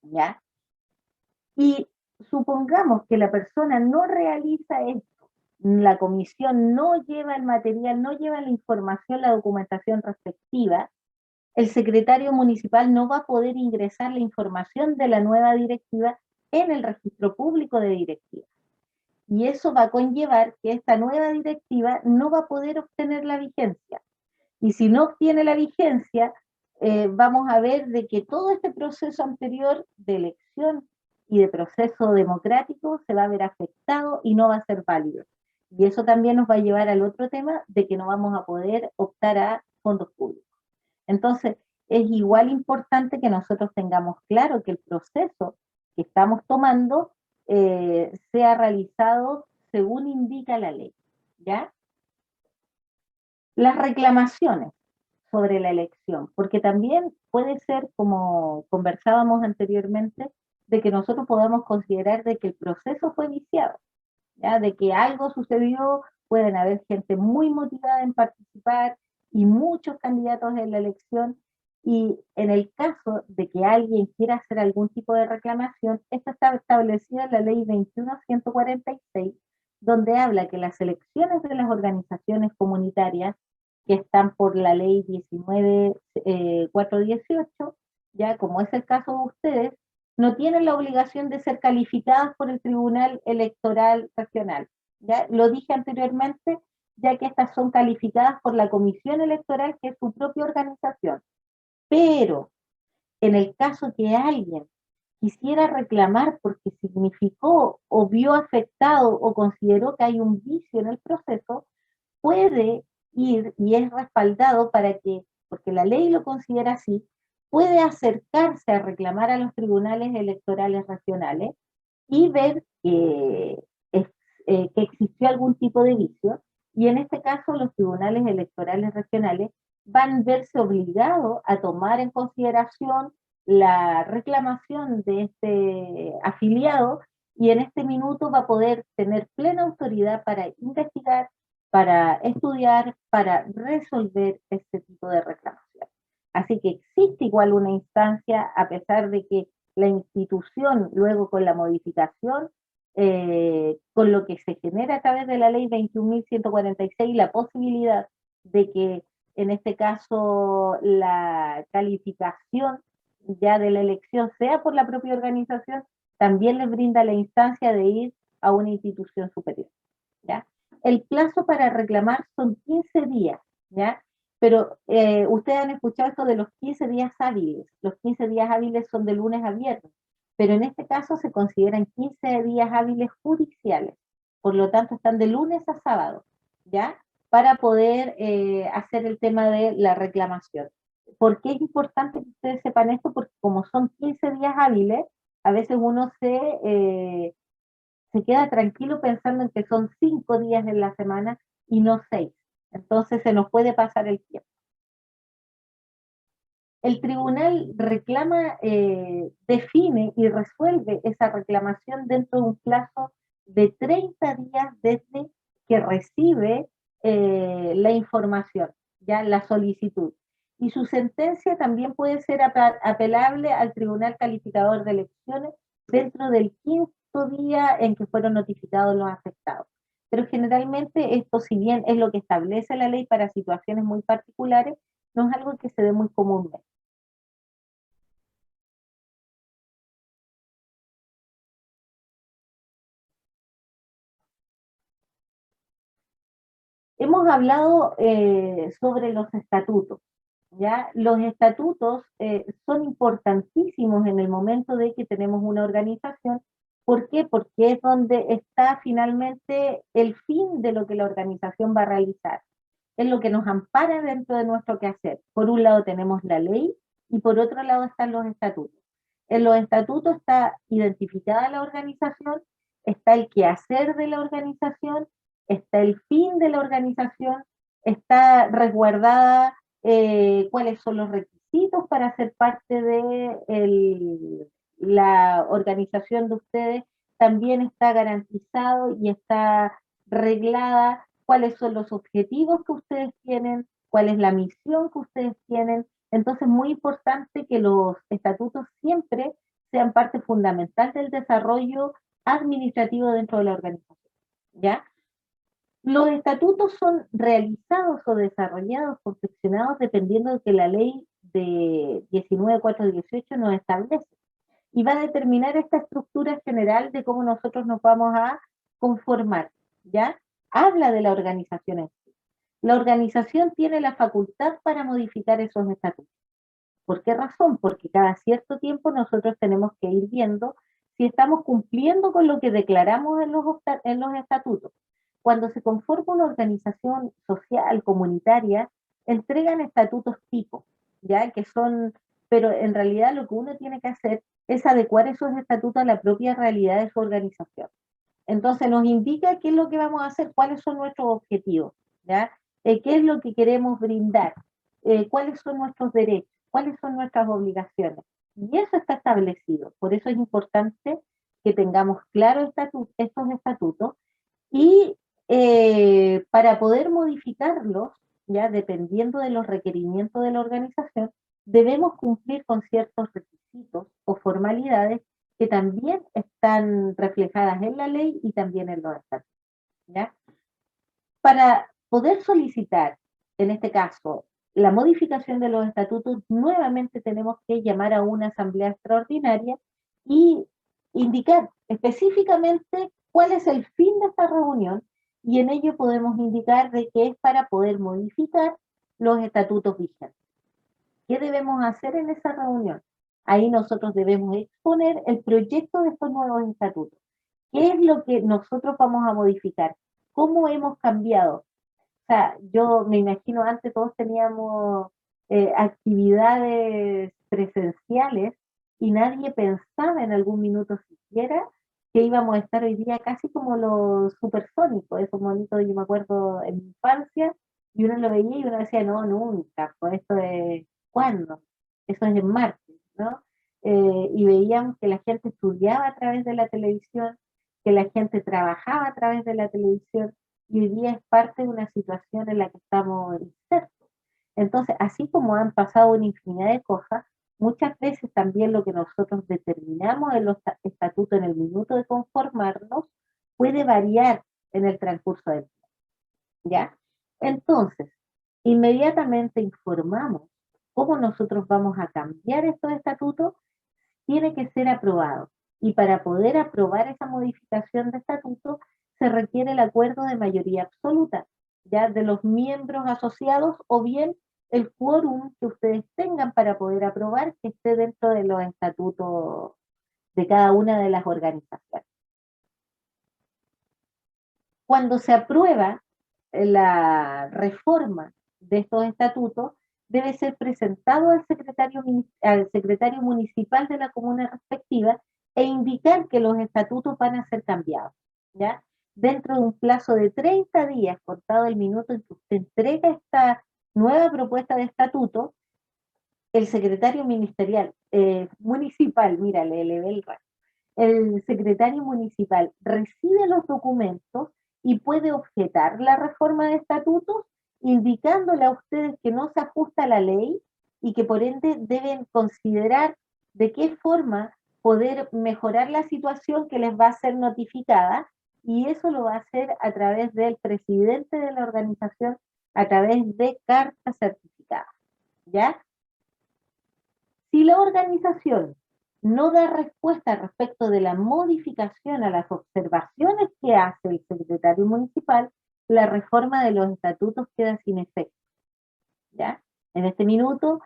¿ya? Y supongamos que la persona no realiza esto, la comisión no lleva el material, no lleva la información, la documentación respectiva, el secretario municipal no va a poder ingresar la información de la nueva directiva en el registro público de directivas. Y eso va a conllevar que esta nueva directiva no va a poder obtener la vigencia. Y si no obtiene la vigencia, vamos a ver de que todo este proceso anterior de elección y de proceso democrático se va a ver afectado y no va a ser válido. Y eso también nos va a llevar al otro tema de que no vamos a poder optar a fondos públicos. Entonces, es igual importante que nosotros tengamos claro que el proceso que estamos tomando sea realizado según indica la ley, ¿ya? Las reclamaciones sobre la elección, porque también puede ser, como conversábamos anteriormente, de que nosotros podamos considerar de que el proceso fue viciado, ¿ya? De que algo sucedió, pueden haber gente muy motivada en participar y muchos candidatos en la elección, y en el caso de que alguien quiera hacer algún tipo de reclamación, esta está establecida en la ley 21.146, donde habla que las elecciones de las organizaciones comunitarias que están por la ley 19.418, ya como es el caso de ustedes, no tienen la obligación de ser calificadas por el Tribunal Electoral Regional. ¿Ya? Lo dije anteriormente, ya que estas son calificadas por la Comisión Electoral, que es su propia organización. Pero en el caso que alguien quisiera reclamar porque significó o vio afectado o consideró que hay un vicio en el proceso, puede ir y es respaldado para que, porque la ley lo considera así, puede acercarse a reclamar a los tribunales electorales regionales y ver que existió algún tipo de vicio, y en este caso los tribunales electorales regionales van a verse obligados a tomar en consideración la reclamación de este afiliado, y en este minuto va a poder tener plena autoridad para investigar, para estudiar, para resolver este tipo de reclamación. Así que existe igual una instancia, a pesar de que la institución, luego con la modificación, con lo que se genera a través de la ley 21.146, la posibilidad de que en este caso la calificación ya de la elección sea por la propia organización, también les brinda la instancia de ir a una institución superior, ¿ya? El plazo para reclamar son 15 días, ¿ya? Pero ustedes han escuchado esto de los 15 días hábiles. Los 15 días hábiles son de lunes a viernes, pero en este caso se consideran 15 días hábiles judiciales. Por lo tanto, están de lunes a sábado, ¿ya? Para poder hacer el tema de la reclamación. ¿Por qué es importante que ustedes sepan esto? Porque como son 15 días hábiles, a veces uno se queda tranquilo pensando en que son 5 días en la semana y no 6. Entonces se nos puede pasar el tiempo. El tribunal reclama, define y resuelve esa reclamación dentro de un plazo de 30 días desde que recibe la información, ya la solicitud. Y su sentencia también puede ser apelable al Tribunal Calificador de Elecciones dentro del 15º día en que fueron notificados los afectados. Pero generalmente esto, si bien es lo que establece la ley para situaciones muy particulares, no es algo que se dé muy comúnmente. Hemos hablado sobre los estatutos, ¿ya? Los estatutos son importantísimos en el momento de que tenemos una organización. ¿Por qué? Porque es donde está finalmente el fin de lo que la organización va a realizar. Es lo que nos ampara dentro de nuestro quehacer. Por un lado tenemos la ley y por otro lado están los estatutos. En los estatutos está identificada la organización, está el quehacer de la organización, está el fin de la organización, está resguardada cuáles son los requisitos para ser parte de la organización de ustedes, también está garantizado y está reglada cuáles son los objetivos que ustedes tienen, cuál es la misión que ustedes tienen. Entonces es muy importante que los estatutos siempre sean parte fundamental del desarrollo administrativo dentro de la organización, ¿ya? Los estatutos son realizados o desarrollados, confeccionados, dependiendo de que la ley de 19.418 nos establece. Y va a determinar esta estructura general de cómo nosotros nos vamos a conformar, ¿ya? Habla de la organización en sí. La organización tiene la facultad para modificar esos estatutos. ¿Por qué razón? Porque cada cierto tiempo nosotros tenemos que ir viendo si estamos cumpliendo con lo que declaramos en los estatutos. Cuando se conforma una organización social, comunitaria, entregan estatutos tipo, ¿ya? Que son, pero en realidad lo que uno tiene que hacer es adecuar esos estatutos a la propia realidad de su organización. Entonces nos indica qué es lo que vamos a hacer, cuáles son nuestros objetivos, ¿ya? Qué es lo que queremos brindar, cuáles son nuestros derechos, cuáles son nuestras obligaciones. Y eso está establecido. Por eso es importante que tengamos claro estos estatutos y para poder modificarlos, ya dependiendo de los requerimientos de la organización, debemos cumplir con ciertos requisitos o formalidades que también están reflejadas en la ley y también en los estatutos, ¿ya? Para poder solicitar, en este caso, la modificación de los estatutos, nuevamente tenemos que llamar a una asamblea extraordinaria y indicar específicamente cuál es el fin de esta reunión, y en ello podemos indicar de que es para poder modificar los estatutos vigentes. ¿Qué debemos hacer en esa reunión? Ahí nosotros debemos exponer el proyecto de estos nuevos estatutos. ¿Qué es lo que nosotros vamos a modificar? ¿Cómo hemos cambiado? O sea, yo me imagino antes todos teníamos actividades presenciales y nadie pensaba en algún minuto siquiera que íbamos a estar hoy día casi como los supersónicos, esos monitos, yo me acuerdo en mi infancia, y uno lo veía y uno decía, no, nunca, pues esto es, ¿cuándo? Eso es en Marte, ¿no? Y veíamos que la gente estudiaba a través de la televisión, que la gente trabajaba a través de la televisión, y hoy día es parte de una situación en la que estamos insertos. Entonces, así como han pasado una infinidad de cosas, muchas veces también lo que nosotros determinamos en los estatutos en el minuto de conformarnos puede variar en el transcurso del tiempo, ¿ya? Entonces, inmediatamente informamos cómo nosotros vamos a cambiar estos estatutos, tiene que ser aprobado. Y para poder aprobar esa modificación de estatuto, se requiere el acuerdo de mayoría absoluta, ya de los miembros asociados o bien el quórum que ustedes tengan para poder aprobar que esté dentro de los estatutos de cada una de las organizaciones. Cuando se aprueba la reforma de estos estatutos, debe ser presentado al secretario municipal de la comuna respectiva e indicar que los estatutos van a ser cambiados, ¿ya? Dentro de un plazo de 30 días, contado el minuto en que usted entrega esta nueva propuesta de estatuto, el secretario municipal, mira, le elevé el rango, el secretario municipal recibe los documentos y puede objetar la reforma de estatutos, indicándole a ustedes que no se ajusta a la ley y que por ende deben considerar de qué forma poder mejorar la situación que les va a ser notificada, y eso lo va a hacer a través del presidente de la organización, a través de cartas certificadas, ¿ya? Si la organización no da respuesta respecto de la modificación a las observaciones que hace el secretario municipal, la reforma de los estatutos queda sin efecto, ¿ya? En este minuto,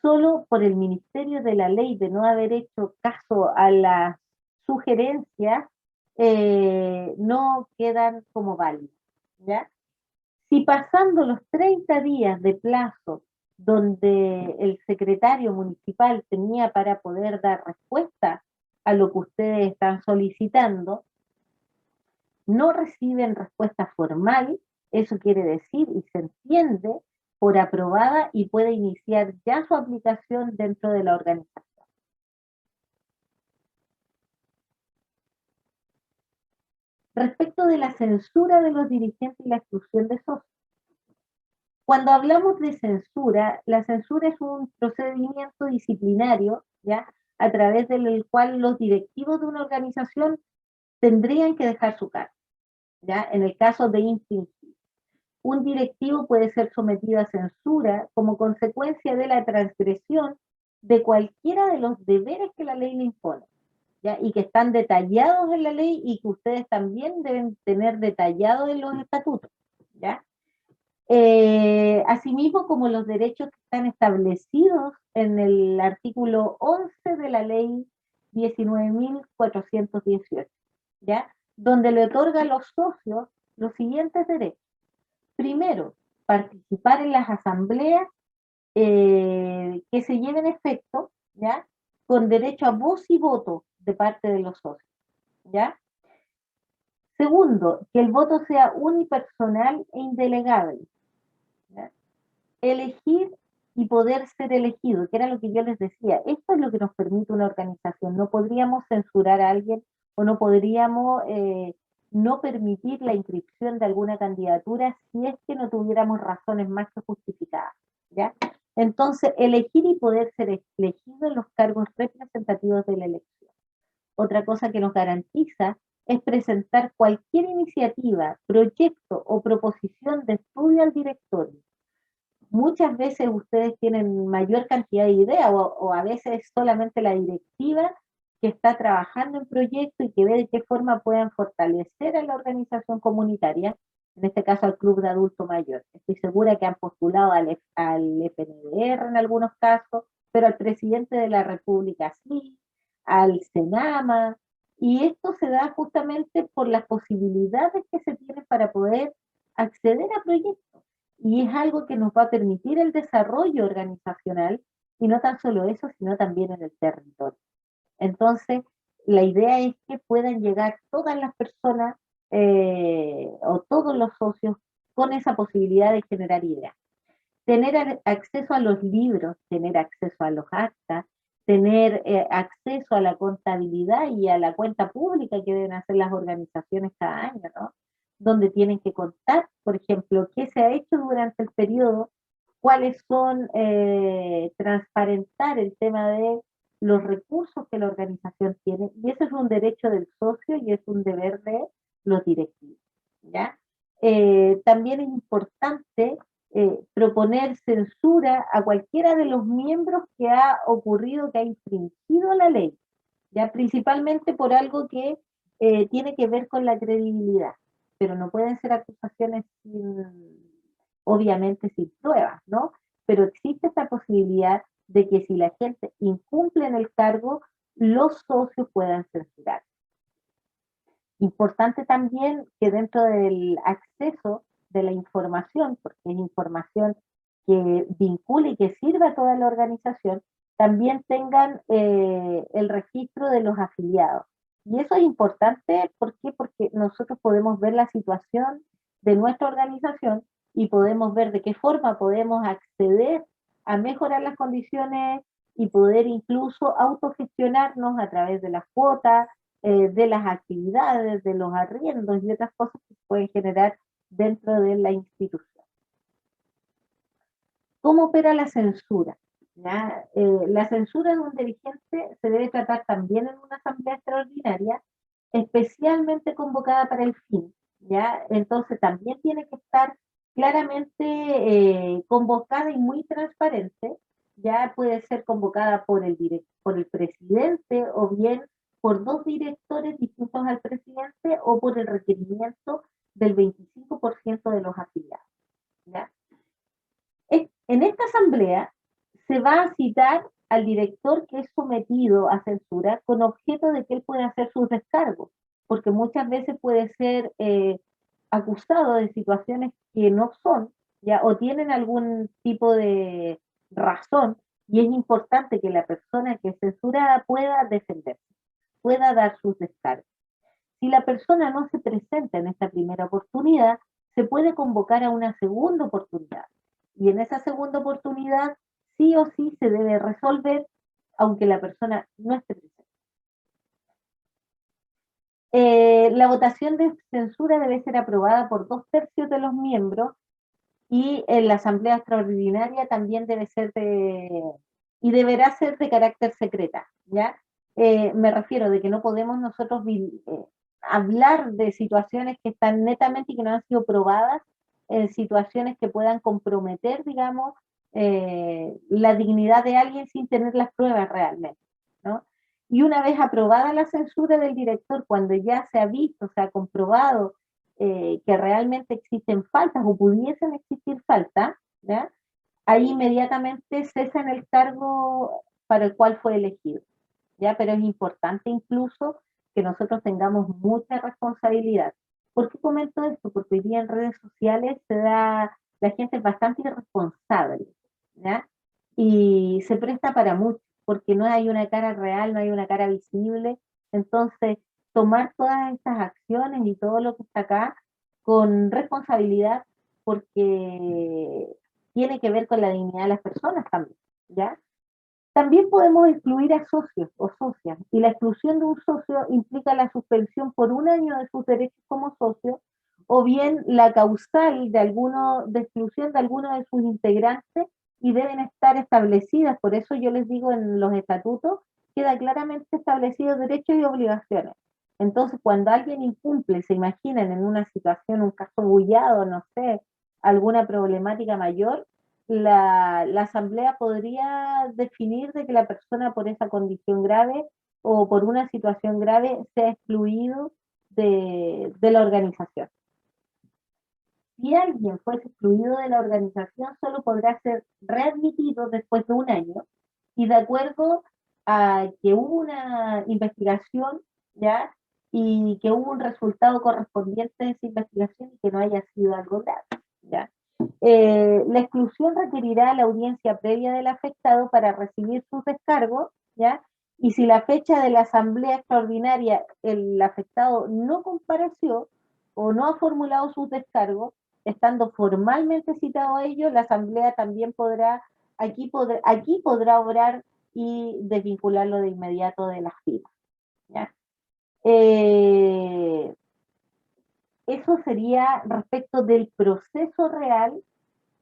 solo por el Ministerio de la Ley de no haber hecho caso a las sugerencias, no quedan como válidas, ¿ya? Si pasando los 30 días de plazo donde el secretario municipal tenía para poder dar respuesta a lo que ustedes están solicitando, no reciben respuesta formal, eso quiere decir y se entiende por aprobada y puede iniciar ya su aplicación dentro de la organización. Respecto de la censura de los dirigentes y la exclusión de socios. Cuando hablamos de censura, la censura es un procedimiento disciplinario, ¿ya?, a través del cual los directivos de una organización tendrían que dejar su cargo, ¿ya? En el caso de infringir. Un directivo puede ser sometido a censura como consecuencia de la transgresión de cualquiera de los deberes que la ley le impone, ¿ya? Y que están detallados en la ley y que ustedes también deben tener detallados en los estatutos, ¿ya? Asimismo, como los derechos que están establecidos en el artículo 11 de la ley 19.418, ¿ya? Donde le otorga a los socios los siguientes derechos. Primero, participar en las asambleas que se lleven efecto, ¿ya? Con derecho a voz y voto de parte de los socios, ¿ya? Segundo, que el voto sea unipersonal e indelegable, ¿ya? Elegir y poder ser elegido, que era lo que yo les decía. Esto es lo que nos permite una organización. No podríamos censurar a alguien o no podríamos no permitir la inscripción de alguna candidatura si es que no tuviéramos razones más que justificadas, ¿ya? Entonces, elegir y poder ser elegido en los cargos representativos de la elección. Otra cosa que nos garantiza es presentar cualquier iniciativa, proyecto o proposición de estudio al directorio. Muchas veces ustedes tienen mayor cantidad de ideas o a veces solamente la directiva que está trabajando en proyectos y que ve de qué forma puedan fortalecer a la organización comunitaria, en este caso al Club de Adulto Mayor. Estoy segura que han postulado al FNDR en algunos casos, pero al presidente de la República sí, al Senama, y esto se da justamente por las posibilidades que se tienen para poder acceder a proyectos. Y es algo que nos va a permitir el desarrollo organizacional, y no tan solo eso, sino también en el territorio. Entonces, la idea es que puedan llegar todas las personas o todos los socios con esa posibilidad de generar ideas. Tener acceso a los libros, tener acceso a los actas, tener acceso a la contabilidad y a la cuenta pública que deben hacer las organizaciones cada año, ¿no? Donde tienen que contar, por ejemplo, qué se ha hecho durante el periodo, cuáles son, transparentar el tema de los recursos que la organización tiene, y eso es un derecho del socio y es un deber de los directivos, ¿ya? También es importante proponer censura a cualquiera de los miembros que ha ocurrido, que ha infringido la ley, ya principalmente por algo que tiene que ver con la credibilidad, pero no pueden ser acusaciones obviamente sin pruebas, ¿no? Pero existe esta posibilidad de que si la gente incumple en el cargo, los socios puedan censurar. Importante también que dentro del acceso de la información, porque es información que vincule y que sirva a toda la organización, también tengan el registro de los afiliados. Y eso es importante, ¿por qué? Porque nosotros podemos ver la situación de nuestra organización y podemos ver de qué forma podemos acceder a mejorar las condiciones y poder incluso autogestionarnos a través de las cuotas, de las actividades, de los arriendos y otras cosas que se pueden generar dentro de la institución. ¿Cómo opera la censura? ¿Ya? La censura de un dirigente se debe tratar también en una asamblea extraordinaria, especialmente convocada para el fin, ¿ya? Entonces también tiene que estar claramente convocada y muy transparente. Ya puede ser convocada por el presidente o bien por dos directores distintos al presidente o por el requerimiento del 25% de los afiliados, ¿ya? En esta asamblea se va a citar al director que es sometido a censura con objeto de que él pueda hacer sus descargos, porque muchas veces puede ser acusado de situaciones que no son, ¿ya? O tienen algún tipo de razón, y es importante que la persona que es censurada pueda defenderse, pueda dar sus descargos. Si la persona no se presenta en esta primera oportunidad, se puede convocar a una segunda oportunidad. Y en esa segunda oportunidad, sí o sí se debe resolver, aunque la persona no esté presente. La votación de censura debe ser aprobada por 2/3 de los miembros y en la asamblea extraordinaria también debe ser y deberá ser de carácter secreta, ¿ya? Me refiero de que no podemos nosotros hablar de situaciones que están netamente y que no han sido probadas, situaciones que puedan comprometer, digamos, la dignidad de alguien sin tener las pruebas realmente, ¿no? Y una vez aprobada la censura del director, cuando ya se ha visto, se ha comprobado que realmente existen faltas o pudiesen existir faltas, ¿ya? Ahí inmediatamente cesa en el cargo para el cual fue elegido, ¿ya? Pero es importante incluso que nosotros tengamos mucha responsabilidad. ¿Por qué comento esto? Porque hoy día en redes sociales la gente es bastante irresponsable, ¿ya? Y se presta para mucho, porque no hay una cara real, no hay una cara visible. Entonces, tomar todas estas acciones y todo lo que está acá con responsabilidad, porque tiene que ver con la dignidad de las personas también, ¿ya? También podemos excluir a socios o socias, y la exclusión de un socio implica la suspensión por un año de sus derechos como socio, o bien la causal de exclusión de alguno de sus integrantes, y deben estar establecidas. Por eso yo les digo, en los estatutos queda claramente establecidos derechos y obligaciones. Entonces, cuando alguien incumple, se imaginen en una situación, un caso bullado, no sé, alguna problemática mayor, la asamblea podría definir de que la persona por esa condición grave o por una situación grave sea excluido de la organización. Si alguien fuese excluido de la organización, solo podrá ser readmitido después de un año, y de acuerdo a que hubo una investigación, ¿ya? Y que hubo un resultado correspondiente de esa investigación y que no haya sido algo grave, ¿ya? La exclusión requerirá la audiencia previa del afectado para recibir sus descargos, ¿ya? Y si la fecha de la asamblea extraordinaria el afectado no compareció o no ha formulado sus descargos, estando formalmente citado a ello, la asamblea también podrá obrar y desvincularlo de inmediato de las filas, ¿ya? Eso sería respecto del proceso real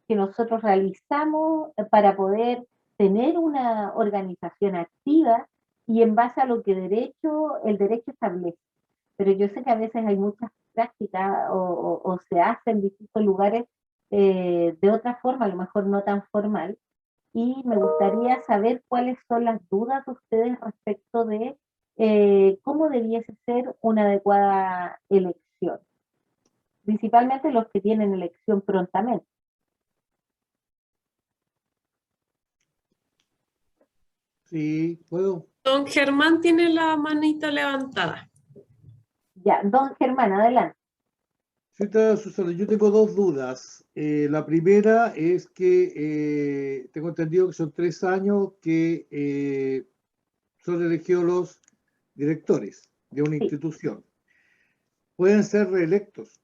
que nosotros realizamos para poder tener una organización activa y en base a lo que el derecho establece. Pero yo sé que a veces hay muchas prácticas o se hace en distintos lugares de otra forma, a lo mejor no tan formal, y me gustaría saber cuáles son las dudas de ustedes respecto de cómo debiese ser una adecuada elección, principalmente los que tienen elección prontamente. Sí, puedo. Don Germán tiene la manita levantada. Ya, don Germán, adelante. Sí, Susana, yo tengo dos dudas. La primera es que tengo entendido que son 3 años que son elegidos los directores de una institución. ¿Pueden ser reelectos?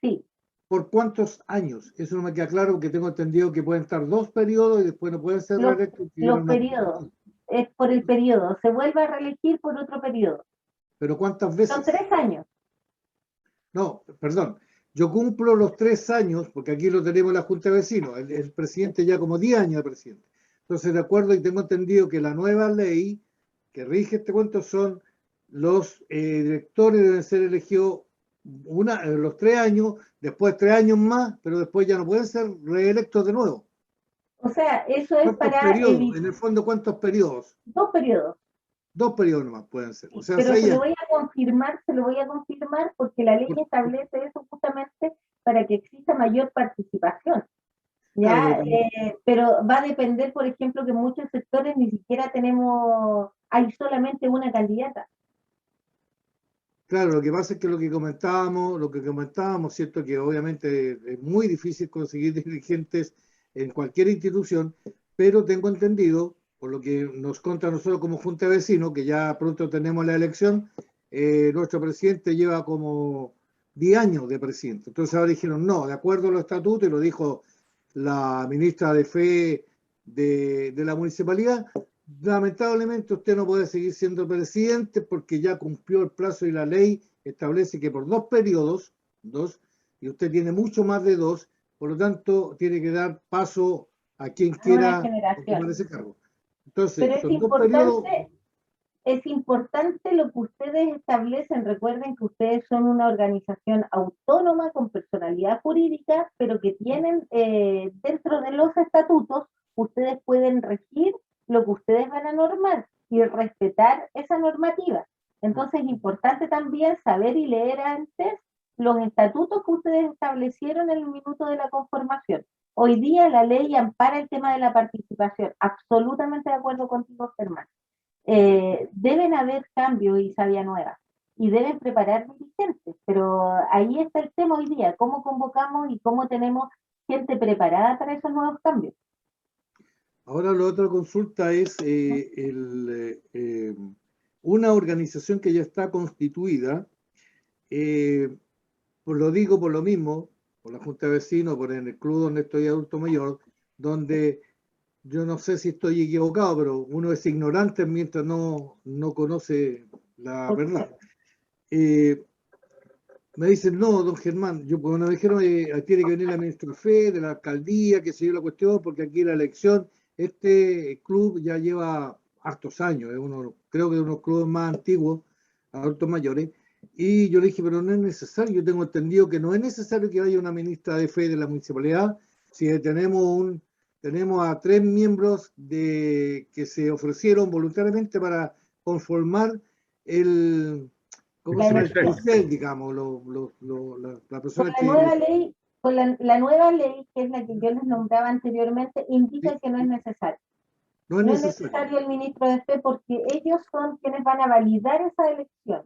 Sí. ¿Por cuántos años? Eso no me queda claro, porque tengo entendido que pueden estar 2 periodos y después no pueden ser reelectos. Los periodos, es por el periodo. Se vuelve a reelegir por otro periodo. ¿Pero cuántas veces? Son 3 años. No, perdón. Yo cumplo los 3 años, porque aquí lo tenemos en la Junta de Vecinos, el presidente ya como 10 años de presidente. Entonces, de acuerdo, y tengo entendido que la nueva ley que rige este cuento son los directores deben ser elegidos los 3 años, después 3 años más, pero después ya no pueden ser reelectos de nuevo. O sea, eso es para periodos? En el fondo, ¿cuántos periodos? 2 periodos. 2 periodos nomás pueden ser. O sea, pero se lo voy a confirmar porque la ley establece eso justamente para que exista mayor participación. ¿Ya? Claro, pero va a depender, por ejemplo, que en muchos sectores ni siquiera hay solamente una candidata. Claro, lo que pasa es que lo que comentábamos, cierto, que obviamente es muy difícil conseguir dirigentes en cualquier institución, pero tengo entendido, por lo que nos conta nosotros como Junta de Vecinos, que ya pronto tenemos la elección, nuestro presidente lleva como 10 años de presidente. Entonces ahora dijeron, no, de acuerdo a los estatutos, y lo dijo la ministra de Fe de la municipalidad, lamentablemente usted no puede seguir siendo presidente porque ya cumplió el plazo y la ley establece que por 2 periodos, y usted tiene mucho más de 2, por lo tanto tiene que dar paso a quien quiera ocupar ese cargo. Entonces, pero es importante, es importante lo que ustedes establecen. Recuerden que ustedes son una organización autónoma con personalidad jurídica, pero que tienen dentro de los estatutos, ustedes pueden regir lo que ustedes van a normar y respetar esa normativa. Entonces es importante también saber y leer antes los estatutos que ustedes establecieron en el minuto de la conformación. Hoy día la ley ampara el tema de la participación. Absolutamente de acuerdo contigo, Germán. Deben haber cambios y sabia nueva y deben preparar dirigentes, pero ahí está el tema hoy día, cómo convocamos y cómo tenemos gente preparada para esos nuevos cambios. Ahora la otra consulta es una organización que ya está constituida, lo digo por lo mismo, por la Junta de Vecinos, por el club donde estoy adulto mayor, donde yo no sé si estoy equivocado, pero uno es ignorante mientras no conoce la verdad. Me dicen, no, don Germán, cuando me dijeron, tiene que venir la ministra de Fe, de la alcaldía, que se dio la cuestión, porque aquí la elección, este club ya lleva hartos años, creo que es uno de los clubes más antiguos, adultos mayores, y yo le dije, pero no es necesario, yo tengo entendido que no es necesario que haya una ministra de Fe de la municipalidad, si tenemos a 3 miembros que se ofrecieron voluntariamente para conformar el cartel, digamos, la persona con la nueva ley, con la nueva ley, que es la que yo les nombraba anteriormente, indica que no es necesario. No es necesario el ministro de Fe porque ellos son quienes van a validar esa elección.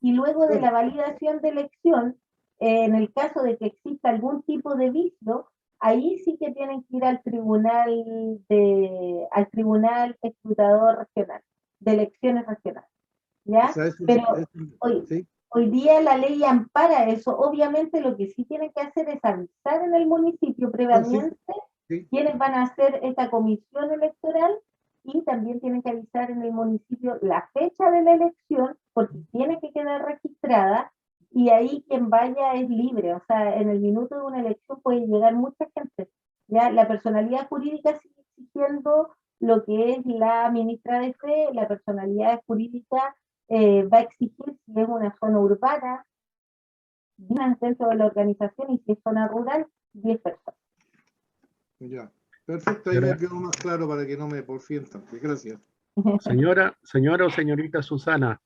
Y luego de la validación de elección, en el caso de que exista algún tipo de vicio, ahí sí que tienen que ir al tribunal escrutador regional, de elecciones regionales. ¿Ya? O sea, pero hoy día la ley ampara eso. Obviamente lo que sí tienen que hacer es avisar en el municipio previamente quiénes van a hacer esta comisión electoral y también tienen que avisar en el municipio la fecha de la elección porque tiene que quedar registrada y ahí quien vaya es libre. O sea, en el minuto de una elección puede llegar mucha gente. ¿Ya? La personalidad jurídica sigue exigiendo lo que es la ministra de Fe, la personalidad jurídica va a exigir si es una zona urbana, dentro de la organización y si es zona rural, 10 personas. Ya, perfecto, ahí me quedó más claro para que no me porfíen tanto. Gracias. Señora o señorita Susana,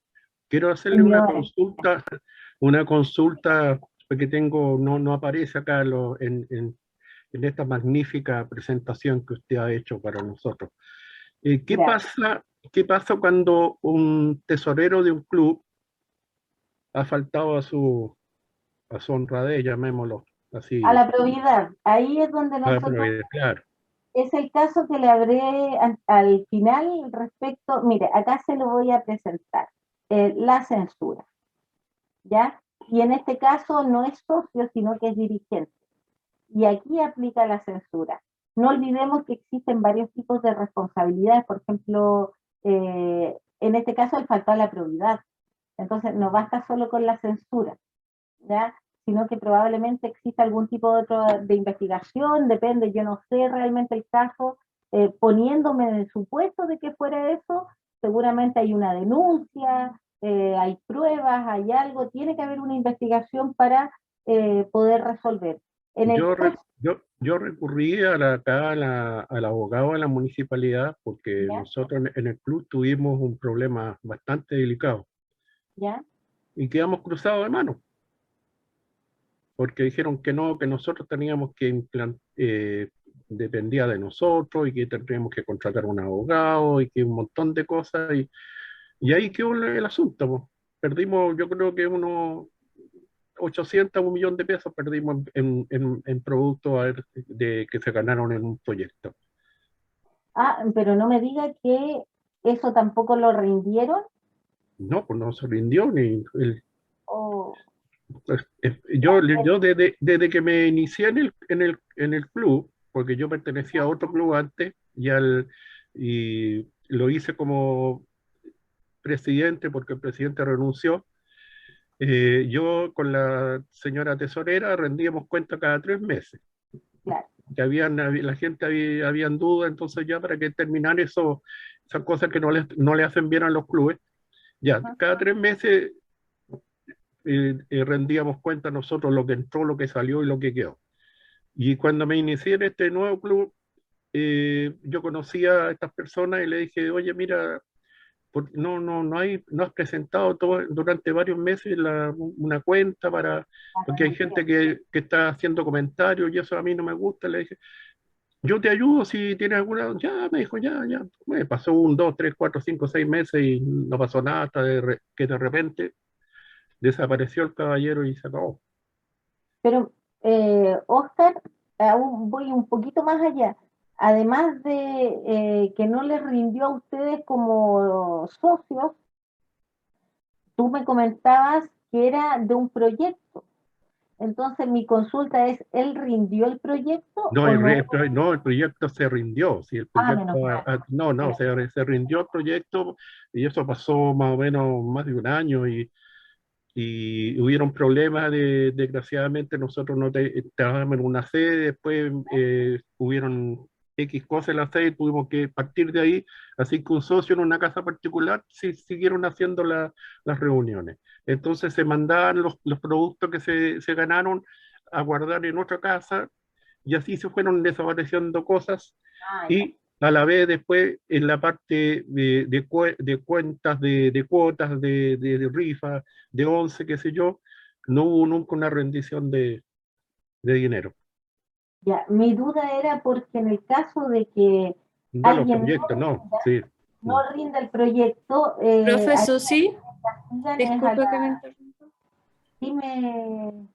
quiero hacerle una consulta que tengo, no aparece acá en esta magnífica presentación que usted ha hecho para nosotros. ¿Qué pasa cuando un tesorero de un club ha faltado a su honradez, llamémoslo así? A la probidad. Ahí es donde nosotros... Claro. Es el caso que le habré al final respecto... Mire, acá se lo voy a presentar. La censura. ¿Ya? Y en este caso no es socio, sino que es dirigente. Y aquí aplica la censura. No olvidemos que existen varios tipos de responsabilidades, por ejemplo, en este caso el faltó a la probidad. Entonces no basta solo con la censura, ¿ya? Sino que probablemente exista algún tipo de investigación, depende, yo no sé realmente el caso, poniéndome en el supuesto de que fuera eso, seguramente hay una denuncia, hay pruebas, hay algo, tiene que haber una investigación para poder resolver. Yo recurrí acá al abogado de la municipalidad porque nosotros en el club tuvimos un problema bastante delicado. ¿Ya? Y quedamos cruzados de manos. Porque dijeron que no, que nosotros teníamos que dependía de nosotros y que tendríamos que contratar un abogado y que un montón de cosas. Y ahí quedó el asunto. Pues. Perdimos, yo creo que unos 800 1 millón de pesos perdimos en productos que se ganaron en un proyecto. Ah, pero no me diga que eso tampoco lo rindieron. No, pues no se rindió ni Yo desde que me inicié en el club, porque yo pertenecía a otro club antes y lo hice como presidente porque el presidente renunció. Yo con la señora tesorera rendíamos cuenta cada 3 meses. Claro. Que la gente habían dudas, entonces ya para que terminar eso esas cosas que no le hacen bien a los clubes. Ya, cada 3 meses rendíamos cuenta nosotros lo que entró, lo que salió y lo que quedó. Y cuando me inicié en este nuevo club, yo conocía a estas personas y le dije, oye, mira, no has presentado durante varios meses una cuenta porque hay gente que está haciendo comentarios y eso a mí no me gusta. Le dije, yo te ayudo si tienes alguna. Ya, me dijo, ya. Me pasó 1, 2, 3, 4, 5, 6 meses y no pasó nada hasta que de repente desapareció el caballero y se acabó. Pero, Oscar, aún voy un poquito más allá. Además de que no les rindió a ustedes como socios, tú me comentabas que era de un proyecto. Entonces, mi consulta es, ¿él rindió el proyecto No, o no? el proyecto se rindió. Sí, el proyecto, Menos mal. se rindió el proyecto y eso pasó más o menos más de un año y hubieron problemas, desgraciadamente nosotros no estábamos en una sede, después hubieron X cosas en la sede y tuvimos que partir de ahí, así que un socio en una casa particular siguieron haciendo las reuniones. Entonces se mandaban los productos que se ganaron a guardar en otra casa y así se fueron desapareciendo cosas y a la vez después en la parte de cuentas, de cuotas, de rifa, de 11, qué sé yo, no hubo nunca una rendición de dinero. Ya, mi duda era porque en el caso de que De los alguien proyectos, no, sí. no rinda el proyecto, Profe ahí Susi, castigan es a disculpe que me la... interrumpa. Dime...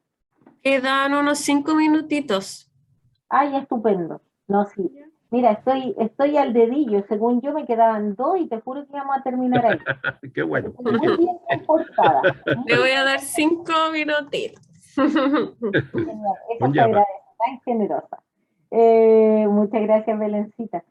Quedan unos 5 minutitos. Ay, estupendo. No, sí. Mira, estoy al dedillo. Según yo me quedaban 2 y te juro que íbamos a terminar ahí. Qué bueno. Estoy muy bien comportada. Le voy a dar 5 minutitos. Genial. Eso Un se llama. agradece, tan generosa. Muchas gracias, Belencita.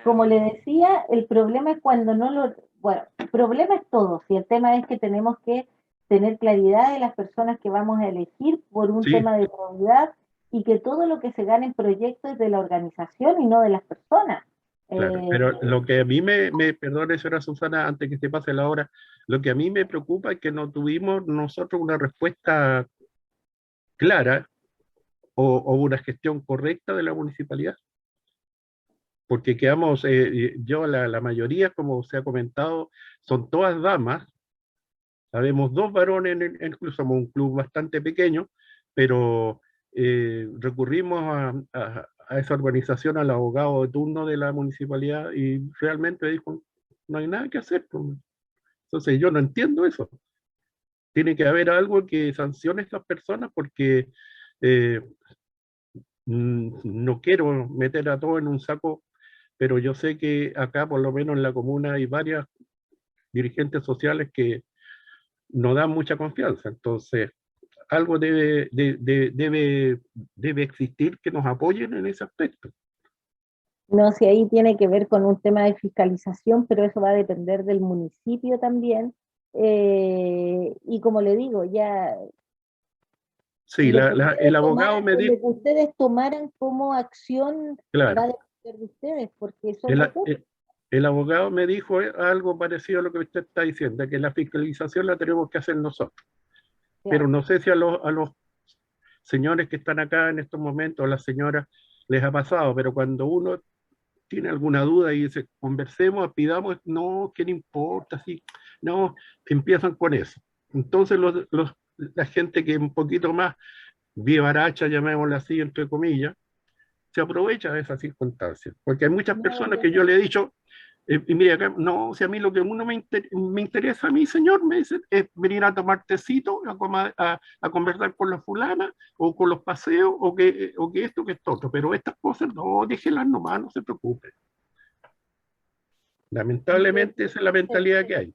Como le decía, el problema es cuando no lo... Bueno, el problema es todo. Si el tema es que tenemos que tener claridad de las personas que vamos a elegir por un Sí. tema de probidad y que todo lo que se gane en proyectos es de la organización y no de las personas. Claro, pero lo que a mí perdone, señora Susana, antes que se pase la hora, lo que a mí me preocupa es que no tuvimos nosotros una respuesta clara o una gestión correcta de la municipalidad. Porque quedamos, la mayoría, como se ha comentado, son todas damas. Sabemos 2 varones, incluso somos un club bastante pequeño, pero recurrimos a esa organización, al abogado de turno de la municipalidad y realmente dijo, no hay nada que hacer. Entonces yo no entiendo eso. Tiene que haber algo que sancione a estas personas porque no quiero meter a todos en un saco, pero yo sé que acá, por lo menos en la comuna, hay varias dirigentes sociales que no dan mucha confianza. Entonces, algo debe existir que nos apoyen en ese aspecto. No sé, ahí tiene que ver con un tema de fiscalización, pero eso va a depender del municipio también. Y como le digo, ya Sí, el abogado me lo dijo, que ustedes tomaran como acción va a claro, depender de ustedes, porque eso el abogado me dijo algo parecido a lo que usted está diciendo, que la fiscalización la tenemos que hacer nosotros. Pero no sé si a los señores que están acá en estos momentos, a las señoras, les ha pasado, pero cuando uno tiene alguna duda y dice, conversemos, pidamos, no, ¿qué le importa? Sí, no, empiezan con eso. Entonces la gente que es un poquito más vivaracha, llamémosla así, entre comillas, se aprovecha de esas circunstancias. Porque hay muchas personas que yo le he dicho, y mire acá, no, si a mí lo que uno me interesa a mí, señor, me dice, es venir a tomar tecito, a conversar con la fulana, o con los paseos, o que esto, que esto otro. Pero estas cosas, no, déjenlas nomás, no se preocupe. Lamentablemente esa es la mentalidad que hay.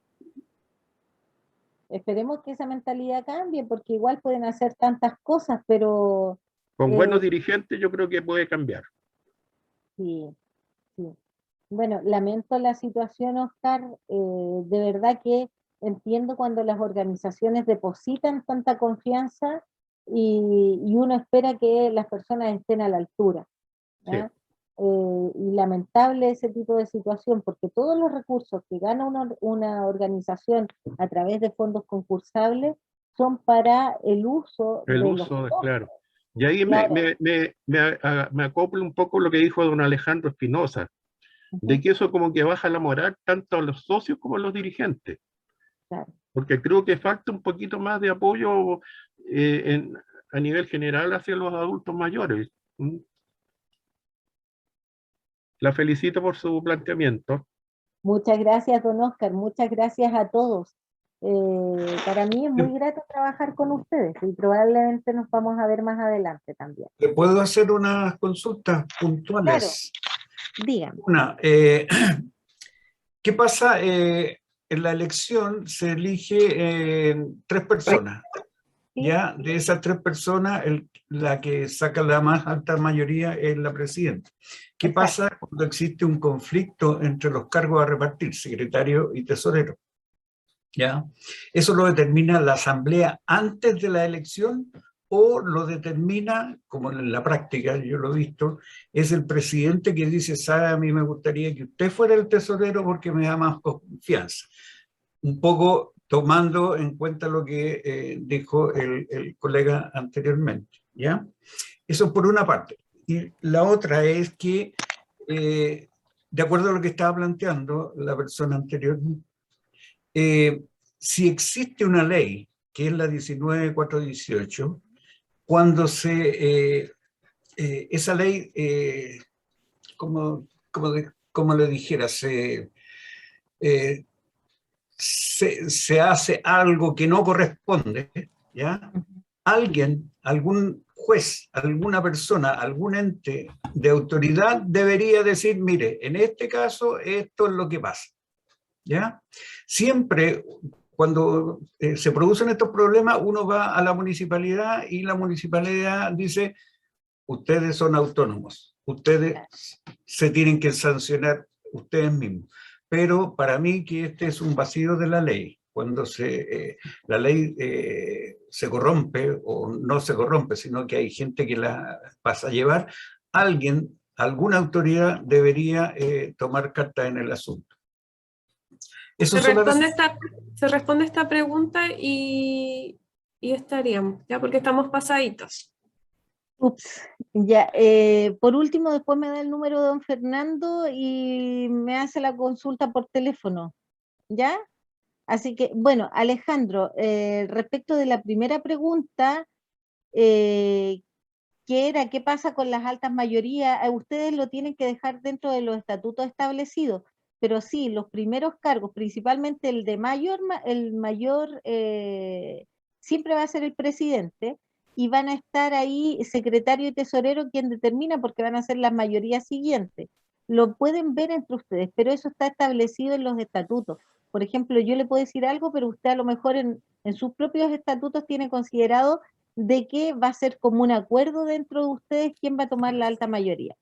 esperemos que esa mentalidad cambie, porque igual pueden hacer tantas cosas, pero... Con buenos dirigentes yo creo que puede cambiar. Sí, sí. Bueno, lamento la situación, Oscar. De verdad que entiendo cuando las organizaciones depositan tanta confianza y uno espera que las personas estén a la altura. Sí. y lamentable ese tipo de situación, porque todos los recursos que gana una organización a través de fondos concursables son para el uso El de los uso, socios. claro. Y ahí Claro. me acoplo un poco lo que dijo don Alejandro Espinosa, de que eso como que baja la moral tanto a los socios como a los dirigentes. Claro. Porque creo que falta un poquito más de apoyo a nivel general hacia los adultos mayores. La felicito por su planteamiento. Muchas gracias, don Oscar, muchas gracias a todos. Para mí es muy grato trabajar con ustedes y probablemente nos vamos a ver más adelante también. ¿Le puedo hacer unas consultas puntuales? Claro, díganme. Una, ¿qué pasa? En la elección se elige 3 personas. ¿Sí? Ya, de esas 3 personas, la que saca la más alta mayoría es la presidenta. ¿Qué pasa cuando existe un conflicto entre los cargos a repartir, secretario y tesorero? ¿Ya? ¿Eso lo determina la asamblea antes de la elección o lo determina, como en la práctica, yo lo he visto, es el presidente que dice, sabe, a mí me gustaría que usted fuera el tesorero porque me da más confianza? Un poco tomando en cuenta lo que dijo el colega anteriormente, ¿ya? Eso por una parte. Y la otra es que, de acuerdo a lo que estaba planteando la persona anterior, si existe una ley, que es la 19.418, cuando esa ley, como le dijera, se hace algo que no corresponde, ¿ya? Alguien, algún juez, alguna persona, algún ente de autoridad debería decir, mire, en este caso esto es lo que pasa, ¿ya? Siempre cuando se producen estos problemas, uno va a la municipalidad y la municipalidad dice, ustedes son autónomos, ustedes se tienen que sancionar ustedes mismos. Pero para mí que este es un vacío de la ley. Cuando la ley se corrompe o no se corrompe, sino que hay gente que la pasa a llevar, alguien, alguna autoridad debería tomar carta en el asunto. Eso Se responde esta pregunta y estaríamos, ¿ya? Porque estamos pasaditos. Ups, ya. Por último, después me da el número de don Fernando y me hace la consulta por teléfono, ¿ya? Así que, bueno, Alejandro, respecto de la primera pregunta, ¿qué era? ¿Qué pasa con las altas mayorías? Ustedes lo tienen que dejar dentro de los estatutos establecidos, pero sí, los primeros cargos, principalmente el mayor siempre va a ser el presidente, y van a estar ahí secretario y tesorero quien determina, porque van a ser las mayorías siguientes. Lo pueden ver entre ustedes, pero eso está establecido en los estatutos. Por ejemplo, yo le puedo decir algo, pero usted a lo mejor en sus propios estatutos tiene considerado de que va a ser como un acuerdo dentro de ustedes quién va a tomar la alta mayoría,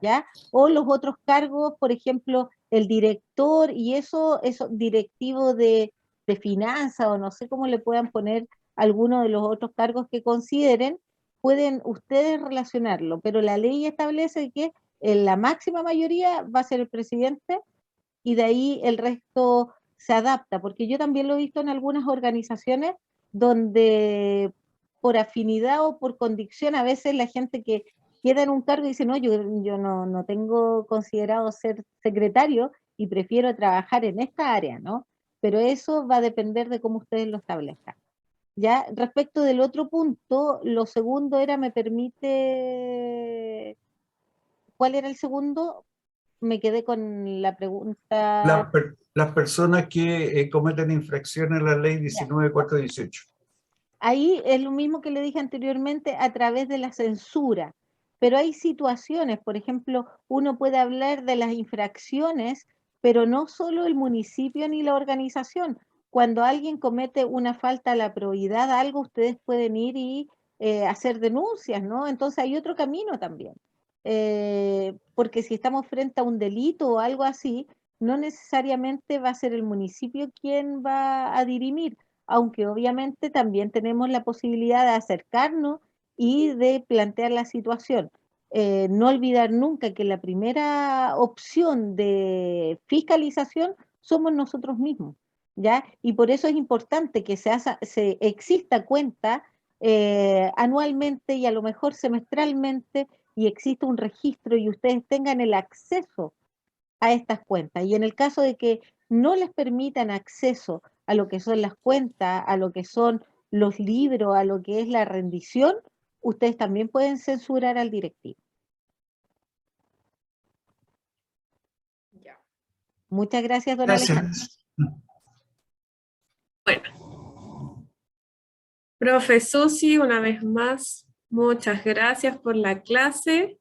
¿ya? O los otros cargos, por ejemplo, el director y eso directivo de finanzas, o no sé cómo le puedan poner alguno de los otros cargos que consideren, pueden ustedes relacionarlo, pero la ley establece que en la máxima mayoría va a ser el presidente y de ahí el resto se adapta, porque yo también lo he visto en algunas organizaciones donde por afinidad o por convicción, a veces la gente que queda en un cargo dice, no, yo no tengo considerado ser secretario y prefiero trabajar en esta área, ¿no? Pero eso va a depender de cómo ustedes lo establezcan. Ya, respecto del otro punto, lo segundo era, me permite, ¿cuál era el segundo? Me quedé con la pregunta. Las personas que cometen infracciones a la ley 19.418. Ahí es lo mismo que le dije anteriormente, a través de la censura. Pero hay situaciones, por ejemplo, uno puede hablar de las infracciones, pero no solo el municipio ni la organización. Cuando alguien comete una falta a la probidad, algo, ustedes pueden ir y hacer denuncias, ¿no? Entonces hay otro camino también. Porque si estamos frente a un delito o algo así, no necesariamente va a ser el municipio quien va a dirimir, aunque obviamente también tenemos la posibilidad de acercarnos y de plantear la situación. no olvidar nunca que la primera opción de fiscalización somos nosotros mismos, ¿ya? Y por eso es importante que exista cuenta anualmente y a lo mejor semestralmente, y exista un registro y ustedes tengan el acceso a estas cuentas. Y en el caso de que no les permitan acceso a lo que son las cuentas, a lo que son los libros, a lo que es la rendición, ustedes también pueden censurar al directivo. Ya. Muchas gracias, don Alejandro. Gracias. Bueno, profe Susi, una vez más, muchas gracias por la clase.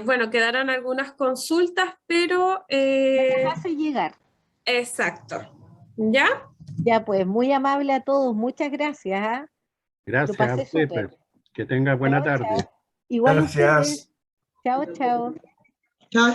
Bueno, quedarán algunas consultas, pero... Me las hace llegar. Exacto. ¿Ya? Ya, pues, muy amable a todos. Muchas gracias. ¿Ah? Lo Gracias a pasé usted, súper. pues. Que tenga buena Chao, tarde. chao. Igual Gracias. ustedes. Chao, chao. Chao.